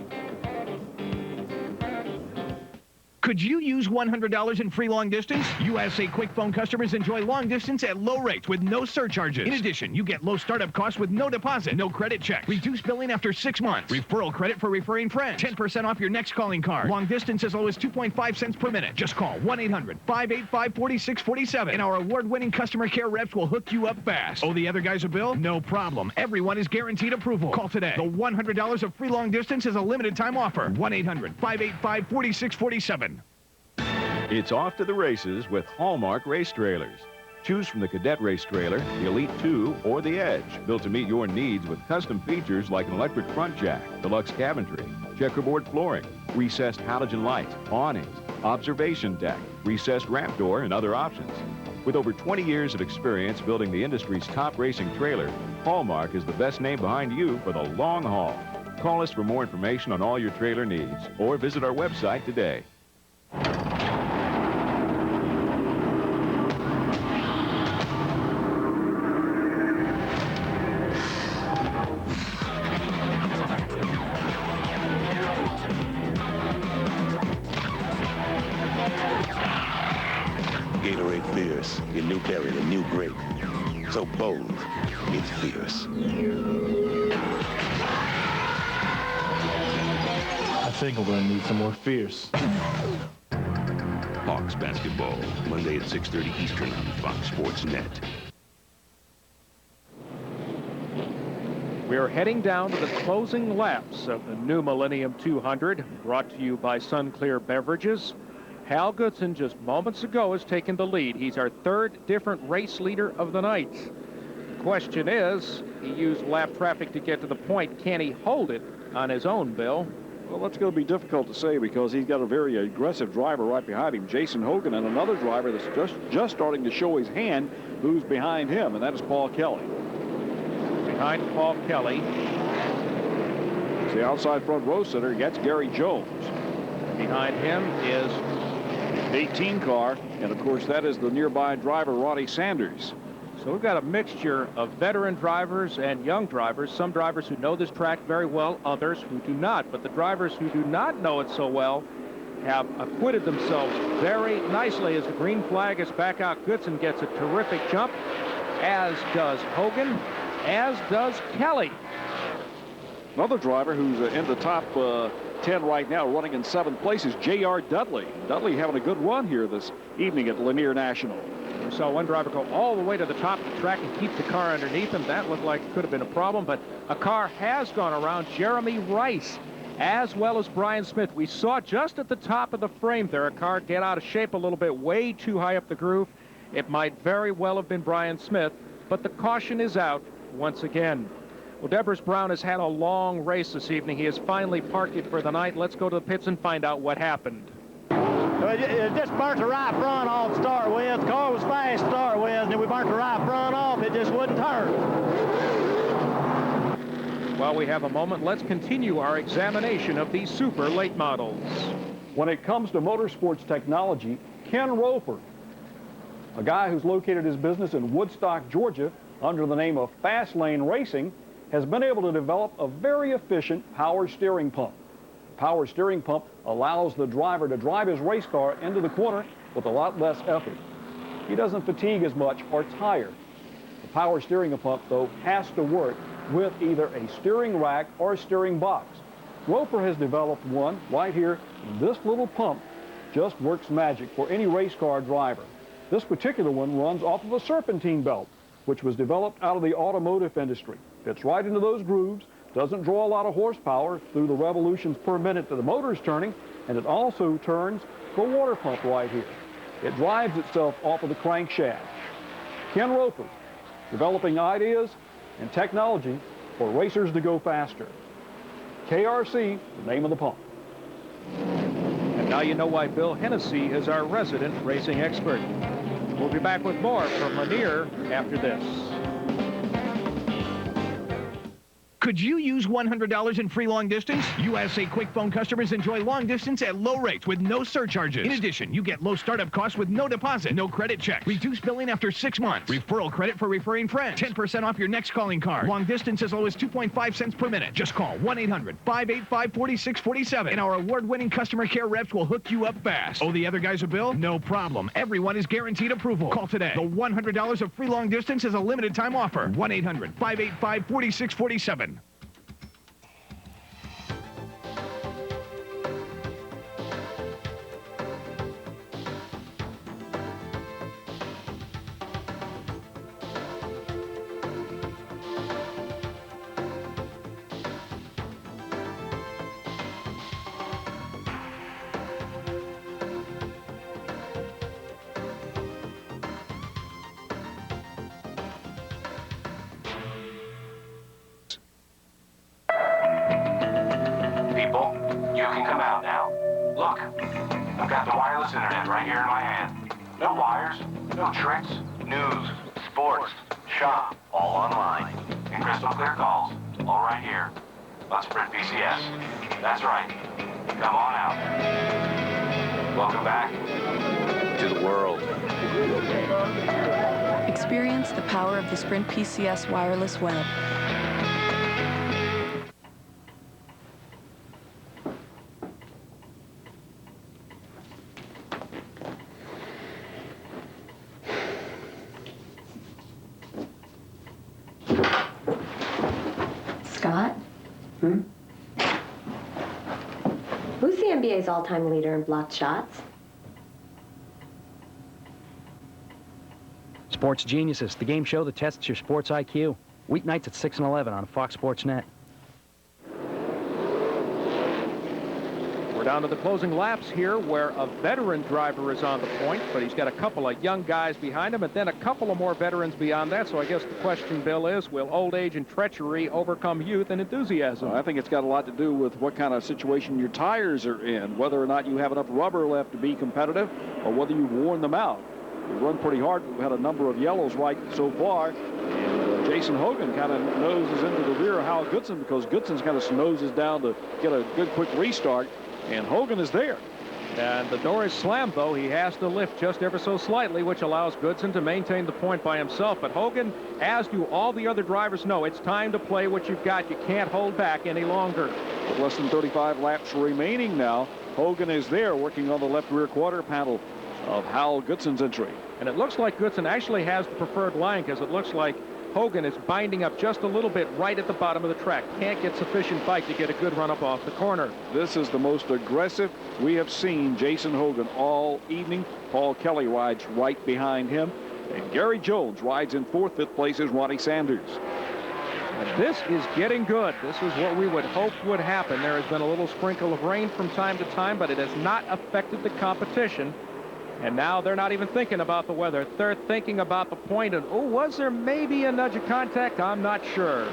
Could you use $100 in free long distance? USA Quick Phone customers enjoy long distance at low rates with no surcharges. In addition, you get low startup costs with no deposit, no credit checks, reduced billing after 6 months, referral credit for referring friends, 10% off your next calling card, long distance as low as 2.5 cents per minute. Just call 1-800-585-4647 and our award-winning customer care reps will hook you up fast. Owe the other guys a bill? No problem. Everyone is guaranteed approval. Call today. The $100 of free long distance is a limited time offer. 1-800-585-4647. It's off to the races with Hallmark race trailers. Choose from the Cadet race trailer, the Elite 2, or the Edge, built to meet your needs with custom features like an electric front jack, deluxe cabinetry, checkerboard flooring, recessed halogen lights, awnings, observation deck, recessed ramp door, and other options. With over 20 years of experience building the industry's top racing trailer, Hallmark is the best name behind you for the long haul. Call us for more information on all your trailer needs or visit our website today. Gatorade Fierce, your new berry, the new grape. So bold, it's fierce. I think we're going to need some more fierce. Hawks basketball, Monday at 6:30 Eastern on Fox Sports Net. We are heading down to the closing laps of the new Millennium 200, brought to you by Sunclear Beverages. Hal Goodson just moments ago has taken the lead. He's our third different race leader of the night. The question is, he used lap traffic to get to the point. Can he hold it on his own, Bill? Well, that's going to be difficult to say because he's got a very aggressive driver right behind him, Jason Hogan, and another driver that's just starting to show his hand who's behind him, and that is Paul Kelly. Behind Paul Kelly. It's the outside front row center. That's Gary Jones. Behind him is 18 car, and of course that is the nearby driver, Ronnie Sanders. So we've got a mixture of veteran drivers and young drivers, some drivers who know this track very well, others who do not. But the drivers who do not know it so well have acquitted themselves very nicely as the green flag is back out. Goodson gets a terrific jump, as does Hogan, as does Kelly. Another driver who's in the top 10 right now, running in 7th place, is J.R. Dudley. Dudley having a good run here this evening at Lanier National. We saw one driver go all the way to the top of the track and keep the car underneath him. That looked like it could have been a problem, but a car has gone around. Jeremy Rice, as well as Brian Smith. We saw just at the top of the frame there a car get out of shape a little bit, way too high up the groove. It might very well have been Brian Smith, but the caution is out once again. Well, Deborah Brown has had a long race this evening. He has finally parked it for the night. Let's go to the pits and find out what happened. It just burnt the right front off to start with. The car was fast to start with, and then we burnt the right front off. It just wouldn't turn. While we have a moment, let's continue our examination of these super late models. When it comes to motorsports technology, Ken Roper, a guy who's located his business in Woodstock, Georgia, under the name of Fast Lane Racing, has been able to develop a very efficient power steering pump. The power steering pump allows the driver to drive his race car into the corner with a lot less effort. He doesn't fatigue as much or tire. The power steering pump, though, has to work with either a steering rack or a steering box. Roper has developed one right here. This little pump just works magic for any race car driver. This particular one runs off of a serpentine belt, which was developed out of the automotive industry. Fits right into those grooves, doesn't draw a lot of horsepower through the revolutions per minute that the motor is turning, and it also turns the water pump right here. It drives itself off of the crankshaft. Ken Roper, developing ideas and technology for racers to go faster. KRC, the name of the pump. And now you know why Bill Hennessy is our resident racing expert. We'll be back with more from Lanier after this. Could you use $100 in free long distance? USA Quick Phone customers enjoy long distance at low rates with no surcharges. In addition, you get low startup costs with no deposit, no credit check, reduced billing after 6 months, referral credit for referring friends, 10% off your next calling card, long distance as low as 2.5 cents per minute. Just call 1-800-585-4647 and our award-winning customer care reps will hook you up fast. Owe the other guys a bill? No problem. Everyone is guaranteed approval. Call today. The $100 of free long distance is a limited time offer. 1-800-585-4647. People, you can come out now. Look, I've got the wireless internet right here in my hand. No wires, no tricks, news, sports, shop, all online. And crystal clear calls, all right here. On Sprint PCS. That's right. Come on out. Welcome back to the world. Experience the power of the Sprint PCS wireless web. Scott? Who's the NBA's all-time leader in blocked shots? Sports Geniuses, the game show that tests your sports IQ. Weeknights at 6 and 11 on Fox Sports Net. We're down to the closing laps here where a veteran driver is on the point, but he's got a couple of young guys behind him and then a couple of more veterans beyond that. So I guess the question, Bill, is will old age and treachery overcome youth and enthusiasm? I think it's got a lot to do with what kind of situation your tires are in, whether or not you have enough rubber left to be competitive or whether you've worn them out. We run pretty hard. We've had a number of yellows right so far. And Jason Hogan kind of noses into the rear of Hal Goodson because Goodson's kind of noses down to get a good quick restart. And Hogan is there. And the door is slammed, though. He has to lift just ever so slightly, which allows Goodson to maintain the point by himself. But Hogan, as do all the other drivers know, it's time to play what you've got. You can't hold back any longer. With less than 35 laps remaining now, Hogan is there working on the left rear quarter panel of Hal Goodson's entry. And it looks like Goodson actually has the preferred line because it looks like Hogan is binding up just a little bit right at the bottom of the track. Can't get sufficient bite to get a good run up off the corner. This is the most aggressive we have seen Jason Hogan all evening. Paul Kelly rides right behind him. And Gary Jones rides in fourth. Fifth place is Ronnie Sanders. And this is getting good. This is what we would hope would happen. There has been a little sprinkle of rain from time to time, but it has not affected the competition. And now they're not even thinking about the weather. They're thinking about the point of, oh, was there maybe a nudge of contact? I'm not sure.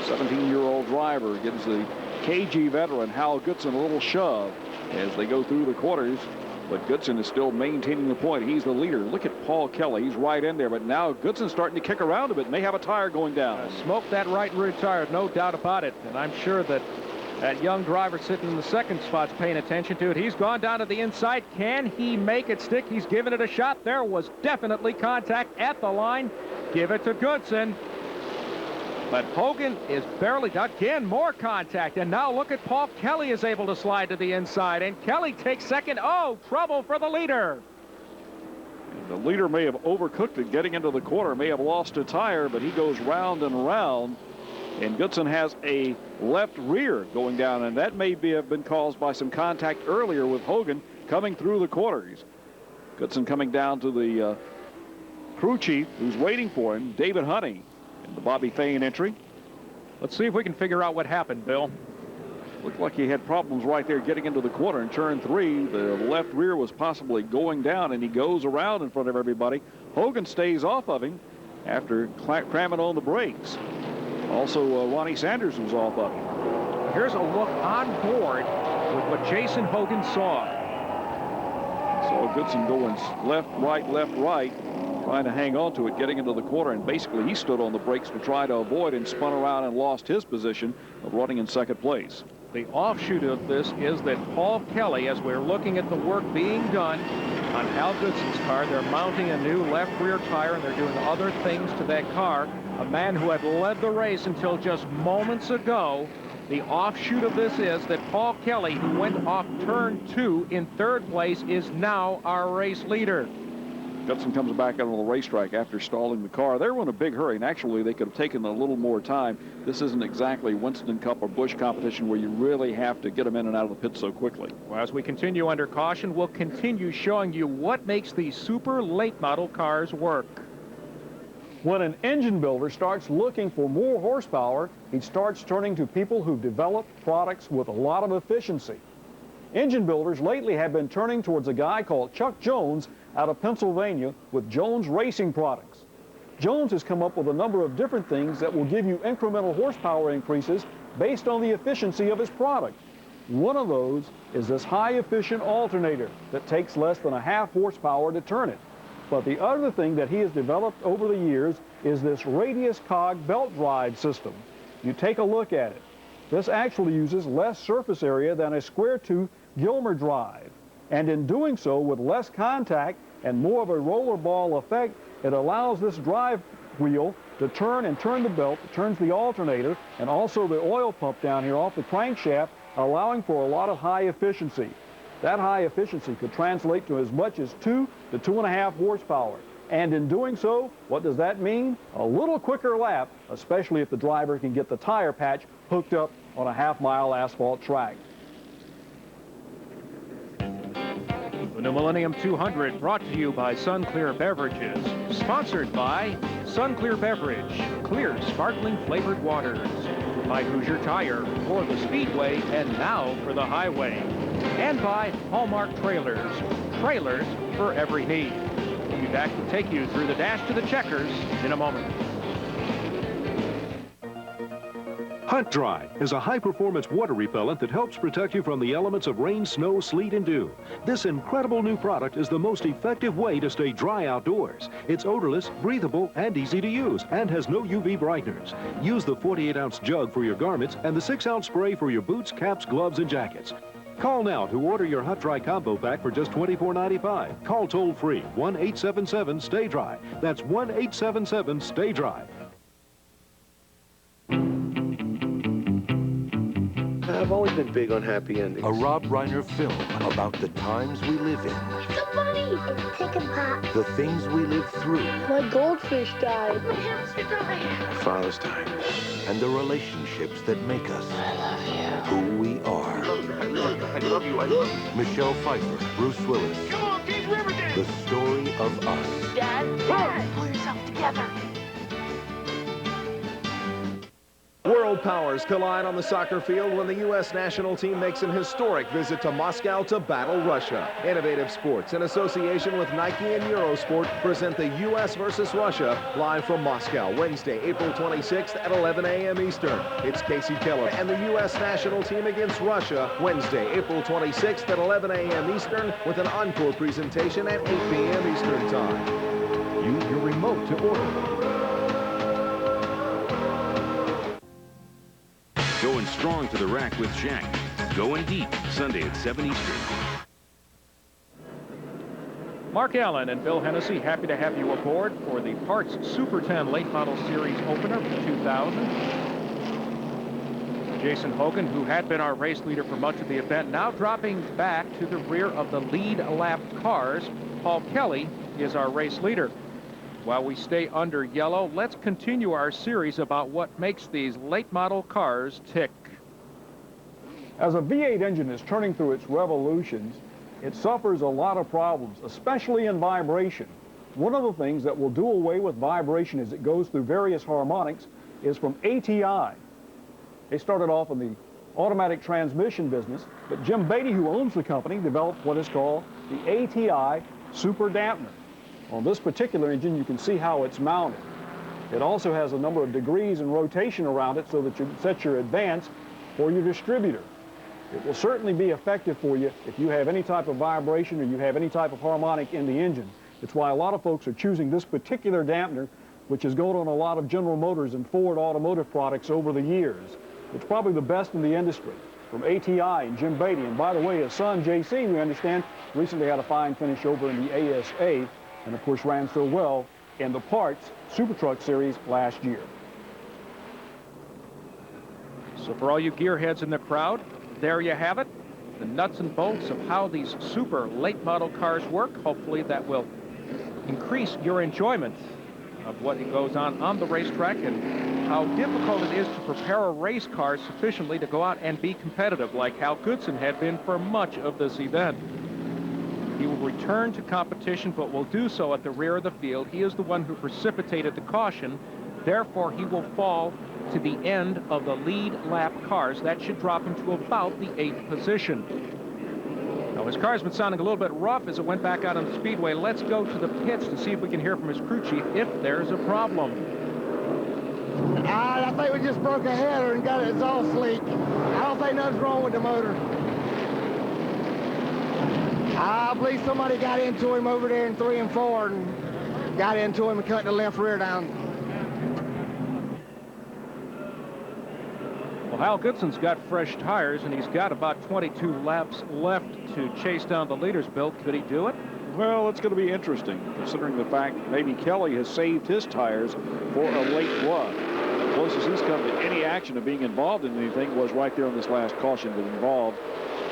17-year-old driver gives the KG veteran Hal Goodson a little shove as they go through the quarters. But Goodson is still maintaining the point. He's the leader. Look at Paul Kelly. He's right in there. But now Goodson's starting to kick around a bit, and they have a tire going down. Smoke that right rear tire, no doubt about it. And I'm sure that that young driver sitting in the second spot's paying attention to it. He's gone down to the inside. Can he make it stick? He's given it a shot. There was definitely contact at the line. Give it to Goodson. But Hogan is barely, again, more contact. And now look at Paul Kelly is able to slide to the inside. And Kelly takes second. Oh, trouble for the leader. The leader may have overcooked it getting into the corner, may have lost a tire, but he goes round and round. And Goodson has a left rear going down, and that may have been caused by some contact earlier with Hogan coming through the corners. Goodson coming down to the crew chief who's waiting for him, David Honey, in the Bobby Fain entry. Let's see if we can figure out what happened, Bill. Looked like he had problems right there getting into the corner in turn 3. The left rear was possibly going down, and he goes around in front of everybody. Hogan stays off of him after cramming on the brakes. Also, Ronnie Sanders was off of him. Here's a look on board with what Jason Hogan saw. Saw Goodson going left, right, trying to hang on to it, getting into the corner, and basically he stood on the brakes to try to avoid and spun around and lost his position of running in second place. The offshoot of this is that Paul Kelly, as we're looking at the work being done on Hal Goodson's car, they're mounting a new left rear tire and they're doing other things to that car. A man who had led the race until just moments ago. The offshoot of this is that Paul Kelly, who went off turn 2 in third place, is now our race leader. Goodson comes back out on the racetrack after stalling the car. They were in a big hurry, and actually they could have taken a little more time. This isn't exactly Winston Cup or Busch competition where you really have to get them in and out of the pit so quickly. Well, as we continue under caution, we'll continue showing you what makes these super late model cars work. When an engine builder starts looking for more horsepower, he starts turning to people who develop products with a lot of efficiency. Engine builders lately have been turning towards a guy called Chuck Jones out of Pennsylvania with Jones Racing Products. Jones has come up with a number of different things that will give you incremental horsepower increases based on the efficiency of his product. One of those is this high-efficient alternator that takes less than a half horsepower to turn it. But the other thing that he has developed over the years is this radius cog belt drive system. You take a look at it. This actually uses less surface area than a square tooth Gilmer drive. And in doing so, with less contact and more of a roller ball effect, it allows this drive wheel to turn the belt, it turns the alternator, and also the oil pump down here off the crankshaft, allowing for a lot of high efficiency. That high efficiency could translate to as much as 2 to 2.5 horsepower. And in doing so, what does that mean? A little quicker lap, especially if the driver can get the tire patch hooked up on a half-mile asphalt track. The New Millennium 200 brought to you by Sunclear Beverages. Sponsored by Sunclear Beverage, clear sparkling flavored waters. By Hoosier Tire, for the Speedway and now for the highway. And by Hallmark Trailers, trailers for every need. We'll be back to take you through the dash to the checkers in a moment. Hunt Dry is a high-performance water repellent that helps protect you from the elements of rain, snow, sleet, and dew. This incredible new product is the most effective way to stay dry outdoors. It's odorless, breathable, and easy to use, and has no UV brighteners. Use the 48-ounce jug for your garments and the 6-ounce spray for your boots, caps, gloves, and jackets. Call now to order your Hunt Dry combo pack for just $24.95. Call toll-free 1-877-STAY-DRY. That's 1-877-STAY-DRY. I've always been big on happy endings. A Rob Reiner film about the times we live in. It's so funny. It's chicken pox. The things we live through. My goldfish died. My hamster died. My father's died. And the relationships that make us who we are. I love you. I love you. Michelle Pfeiffer, Bruce Willis. Come on, Keith Riverdale. The story of us. Dad, pull yourself together. World powers collide on the soccer field when the U.S. national team makes an historic visit to Moscow to battle Russia. Innovative Sports, in association with Nike and Eurosport, present the U.S. versus Russia live from Moscow, Wednesday, April 26th at 11 a.m. Eastern. It's Casey Keller and the U.S. national team against Russia, Wednesday, April 26th at 11 a.m. Eastern, with an encore presentation at 8 p.m. Eastern Time. Use your remote to order. Going strong to the rack with Shaq. Going deep, Sunday at 7 Eastern. Mark Allen and Bill Hennessy, happy to have you aboard for the Parts Super 10 Late Model Series opener for 2000. Jason Hogan, who had been our race leader for much of the event, now dropping back to the rear of the lead lap cars. Paul Kelly is our race leader. While we stay under yellow, let's continue our series about what makes these late model cars tick. As a V8 engine is turning through its revolutions, it suffers a lot of problems, especially in vibration. One of the things that will do away with vibration as it goes through various harmonics is from ATI. They started off in the automatic transmission business, but Jim Beatty, who owns the company, developed what is called the ATI Super Dampener. On this particular engine, you can see how it's mounted. It also has a number of degrees and rotation around it so that you can set your advance or your distributor. It will certainly be effective for you if you have any type of vibration or you have any type of harmonic in the engine. It's why a lot of folks are choosing this particular dampener, which has gone on a lot of General Motors and Ford automotive products over the years. It's probably the best in the industry, from ATI and Jim Beatty. And by the way, his son, JC, we understand, recently had a fine finish over in the ASA, and of course ran so well in the Parts Super Truck Series last year. So for all you gearheads in the crowd, there you have it. The nuts and bolts of how these super late model cars work. Hopefully that will increase your enjoyment of what goes on the racetrack and how difficult it is to prepare a race car sufficiently to go out and be competitive like Hal Goodson had been for much of this event. He will return to competition, but will do so at the rear of the field. He is the one who precipitated the caution. Therefore, he will fall to the end of the lead lap cars. That should drop him to about the 8th position. Now, his car's been sounding a little bit rough as it went back out on the speedway. Let's go to the pits to see if we can hear from his crew chief if there's a problem. I think we just broke a header and got it exhaust leak. I don't think nothing's wrong with the motor. I believe somebody got into him over there in 3 and 4 and got into him and cut the left rear down. Well, Hal Goodson's got fresh tires, and he's got about 22 laps left to chase down the leaders. Bill, could he do it? Well, it's going to be interesting, considering the fact maybe Kelly has saved his tires for a late run. The closest he's come to any action of being involved in anything was right there on this last caution that involved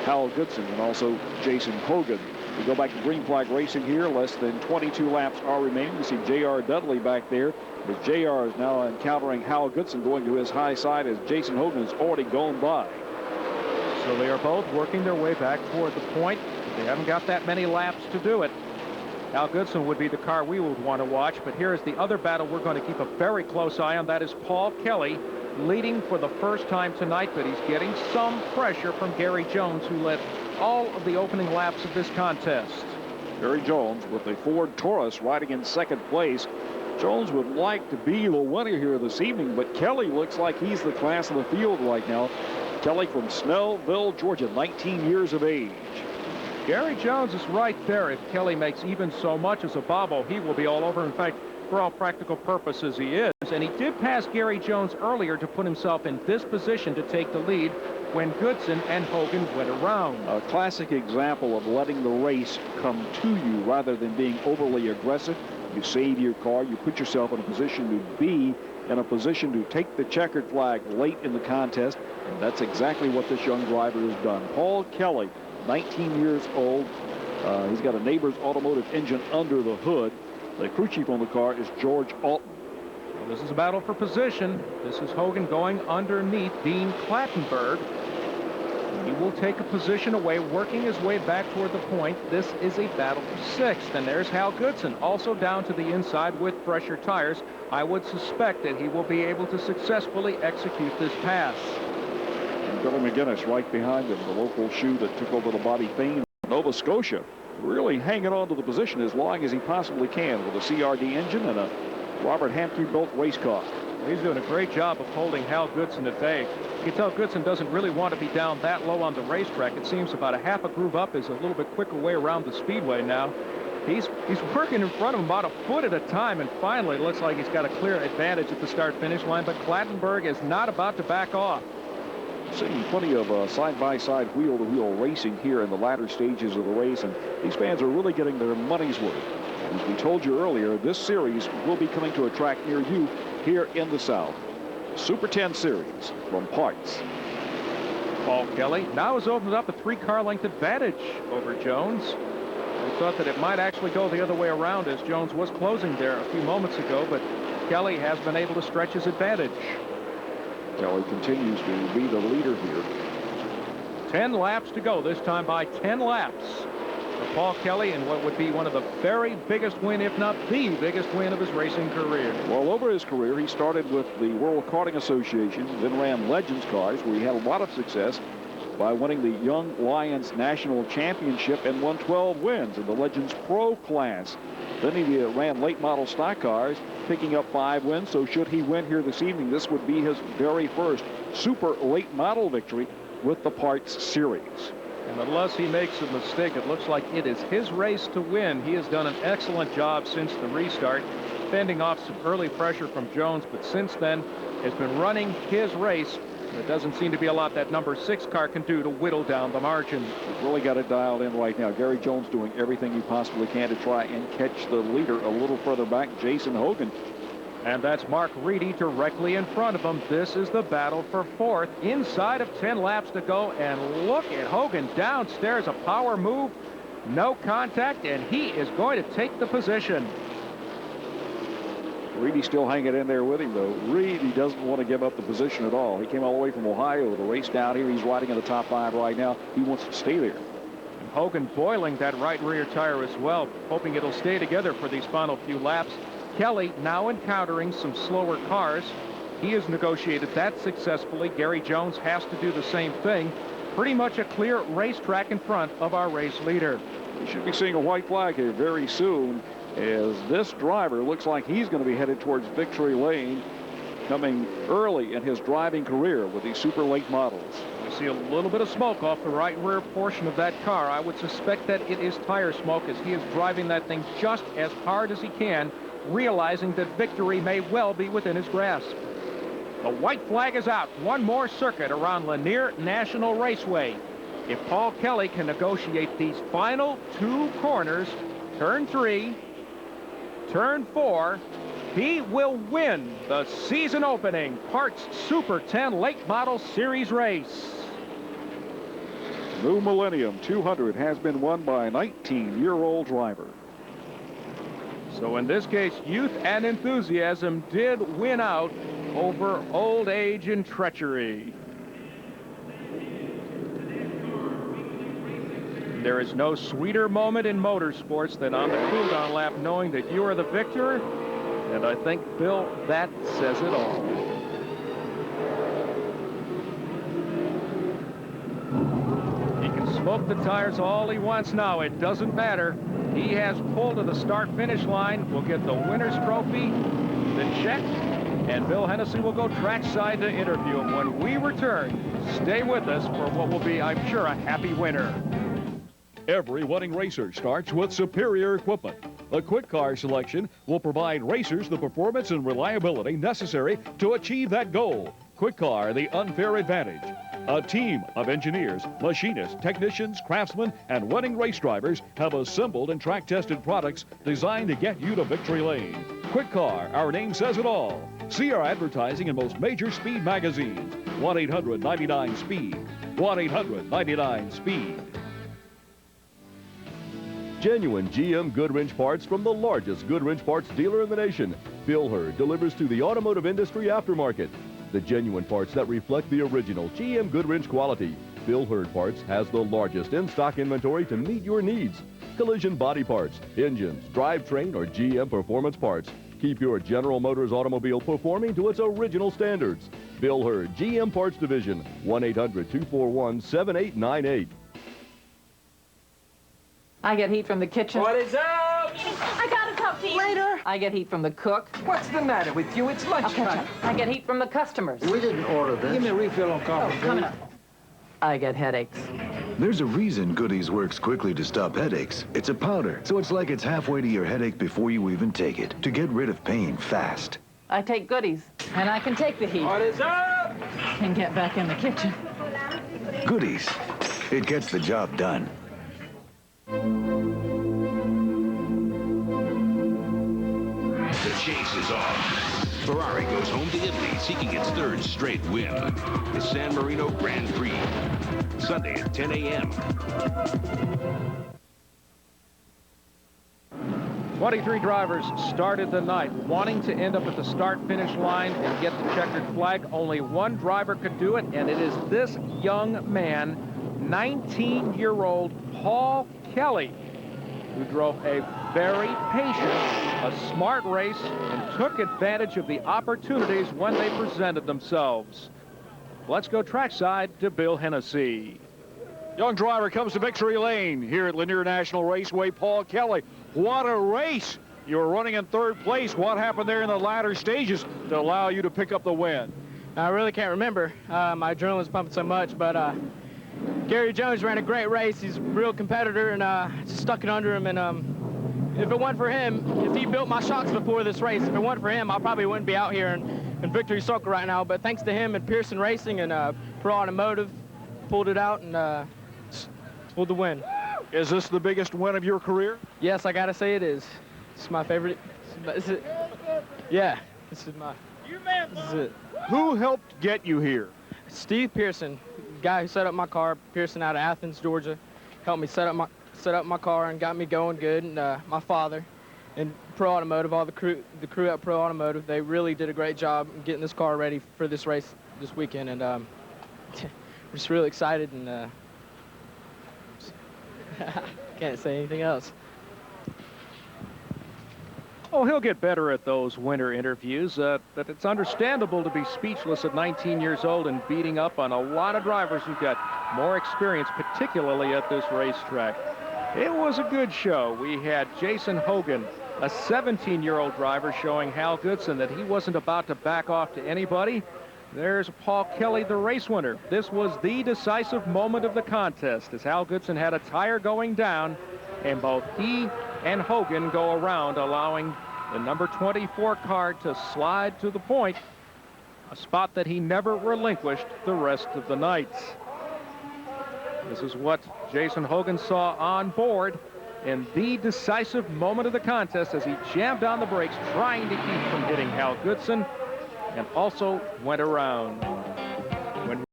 Hal Goodson and also Jason Hogan. We go back to green flag racing here. Less than 22 laps are remaining. You see J.R. Dudley back there. But J.R. is now encountering Hal Goodson going to his high side as Jason Hogan has already gone by. So they are both working their way back toward the point. They haven't got that many laps to do it. Hal Goodson would be the car we would want to watch. But here is the other battle we're going to keep a very close eye on. That is Paul Kelly leading for the first time tonight, but he's getting some pressure from Gary Jones, who led all of the opening laps of this contest. Gary Jones with the Ford Taurus riding in second place. Jones would like to be the winner here this evening, but Kelly looks like he's the class of the field right now. Kelly from Snellville, Georgia, 19 years of age. Gary Jones is right there. If Kelly makes even so much as a bobble, he will be all over. In fact, for all practical purposes, he is. And he did pass Gary Jones earlier to put himself in this position to take the lead when Goodson and Hogan went around. A classic example of letting the race come to you rather than being overly aggressive. You save your car, you put yourself in a position to be in a position to take the checkered flag late in the contest, and that's exactly what this young driver has done. Paul Kelly, 19 years old. He's got a Neighbors Automotive engine under the hood. The crew chief on the car is George Alton. Well, this is a battle for position. This is Hogan going underneath Dean Clattenburg. He will take a position away, working his way back toward the point. This is a battle for sixth. And there's Hal Goodson, also down to the inside with fresher tires. I would suspect that he will be able to successfully execute this pass. And Billy McGinnis right behind him, the local shoe that took over the Bobby Fain. Nova Scotia really hanging on to the position as long as he possibly can with a CRD engine and a Robert Hamke-built race car. He's doing a great job of holding Hal Goodson at bay. You can tell Goodson doesn't really want to be down that low on the racetrack. It seems about a half a groove up is a little bit quicker way around the speedway now. He's working in front of him about a foot at a time, and finally it looks like he's got a clear advantage at the start-finish line, but Clattenburg is not about to back off. Seeing plenty of side-by-side, wheel-to-wheel racing here in the latter stages of the race, and these fans are really getting their money's worth. As we told you earlier, this series will be coming to a track near you here in the South. Super 10 Series from Parts. Paul Kelly now has opened up a 3-car length advantage over Jones. I thought that it might actually go the other way around as Jones was closing there a few moments ago, but Kelly has been able to stretch his advantage. Kelly continues to be the leader here. 10 laps to go, this time by 10 laps for Paul Kelly in what would be one of the very biggest win, if not the biggest win of his racing career. Well, over his career, he started with the World Karting Association, then ran Legends cars, where he had a lot of success by winning the Young Lions National Championship and won 12 wins in the Legends Pro class. Then he ran late model stock cars, picking up 5 wins. So should he win here this evening, this would be his very first super late model victory with the parts series. And unless he makes a mistake, it looks like it is his race to win. He has done an excellent job since the restart, fending off some early pressure from Jones, but since then has been running his race. There doesn't seem to be a lot that number 6 car can do to whittle down the margin. He's really got it dialed in right now. Gary Jones doing everything he possibly can to try and catch the leader a little further back, Jason Hogan. And that's Mark Reedy directly in front of him. This is the battle for 4th. Inside of 10 laps to go, and look at Hogan downstairs. A power move, no contact, and he is going to take the position. Reedy still hanging in there with him, though. Reedy doesn't want to give up the position at all. He came all the way from Ohio to race down here. He's riding in the top 5 right now. He wants to stay there. And Hogan boiling that right rear tire as well, hoping it'll stay together for these final few laps. Kelly now encountering some slower cars. He has negotiated that successfully. Gary Jones has to do the same thing. Pretty much a clear racetrack in front of our race leader. We should be seeing a white flag here very soon, as this driver looks like he's going to be headed towards victory lane, coming early in his driving career with these super late models. We see a little bit of smoke off the right rear portion of that car. I would suspect that it is tire smoke, as he is driving that thing just as hard as he can, realizing that victory may well be within his grasp. The white flag is out. One more circuit around Lanier National Raceway. If Paul Kelly can negotiate these final 2 corners, turn 3, turn 4, he will win the season opening Parts Super 10 Late Model Series race. New Millennium 200 has been won by a 19-year-old driver. So in this case, youth and enthusiasm did win out over old age and treachery. There is no sweeter moment in motorsports than on the cool-down lap knowing that you are the victor, and I think, Bill, that says it all. He can smoke the tires all he wants now. It doesn't matter. He has pulled to the start-finish line. We'll get the winner's trophy, the check, and Bill Hennessy will go trackside to interview him. When we return, stay with us for what will be, I'm sure, a happy winner. Every winning racer starts with superior equipment. The Quick Car selection will provide racers the performance and reliability necessary to achieve that goal. Quick Car, the unfair advantage. A team of engineers, machinists, technicians, craftsmen, and winning race drivers have assembled and track-tested products designed to get you to victory lane. Quick Car, our name says it all. See our advertising in most major speed magazines. 1-800-99-SPEED. 1-800-99-SPEED. Genuine GM Goodwrench parts from the largest Goodwrench parts dealer in the nation. Bill Hurd delivers to the automotive industry aftermarket. The genuine parts that reflect the original GM Goodwrench quality. Bill Hurd Parts has the largest in-stock inventory to meet your needs. Collision body parts, engines, drivetrain, or GM performance parts. Keep your General Motors automobile performing to its original standards. Bill Hurd, GM Parts Division, 1-800-241-7898. I get heat from the kitchen. What is up? I gotta talk to you later. I get heat from the cook. What's the matter with you? It's lunchtime. I get heat from the customers. We didn't order this. Give me a refill on coffee. Oh, coming up. I get headaches. There's a reason Goodies works quickly to stop headaches. It's a powder, so it's like it's halfway to your headache before you even take it, to get rid of pain fast. I take Goodies, and I can take the heat. What is up? And get back in the kitchen. Goodies. It gets the job done. The chase is on. Ferrari goes home to Italy, seeking its 3rd straight win. The San Marino Grand Prix, Sunday at 10 a.m. 23 drivers started the night wanting to end up at the start-finish line and get the checkered flag. Only one driver could do it, and it is this young man, 19-year-old Paul Kelly, who drove a very patient, a smart race, and took advantage of the opportunities when they presented themselves. Let's go trackside to Bill Hennessy. Young driver comes to victory lane here at Lanier National Raceway, Paul Kelly. What a race. You were running in third place. What happened there in the latter stages to allow you to pick up the win? I really can't remember. My adrenaline's pumping so much, but Gary Jones ran a great race. He's a real competitor, and just stuck it under him. And if it weren't for him, if he built my shocks before this race, if it weren't for him, I probably wouldn't be out here in Victory Circle right now. But thanks to him and Pearson Racing and Pro Automotive, pulled it out and pulled the win. Is this the biggest win of your career? Yes, I gotta say it is. It's my favorite. Yeah, this is it. Who helped get you here? Steve Pearson, the guy who set up my car. Pearson out of Athens, Georgia, helped me set up my car and got me going good. And my father and Pro Automotive, all the crew at Pro Automotive, they really did a great job getting this car ready for this race this weekend. And we're just really excited and can't say anything else. Oh, he'll get better at those winter interviews, but it's understandable to be speechless at 19 years old and beating up on a lot of drivers who've got more experience, particularly at this racetrack. It was a good show. We had Jason Hogan, a 17-year-old driver, showing Hal Goodson that he wasn't about to back off to anybody. There's Paul Kelly, the race winner. This was the decisive moment of the contest as Hal Goodson had a tire going down, and both he and Hogan go around, allowing the number 24 car to slide to the point, a spot that he never relinquished the rest of the night. This is what Jason Hogan saw on board in the decisive moment of the contest as he jammed on the brakes, trying to keep from hitting Hal Goodson, and also went around.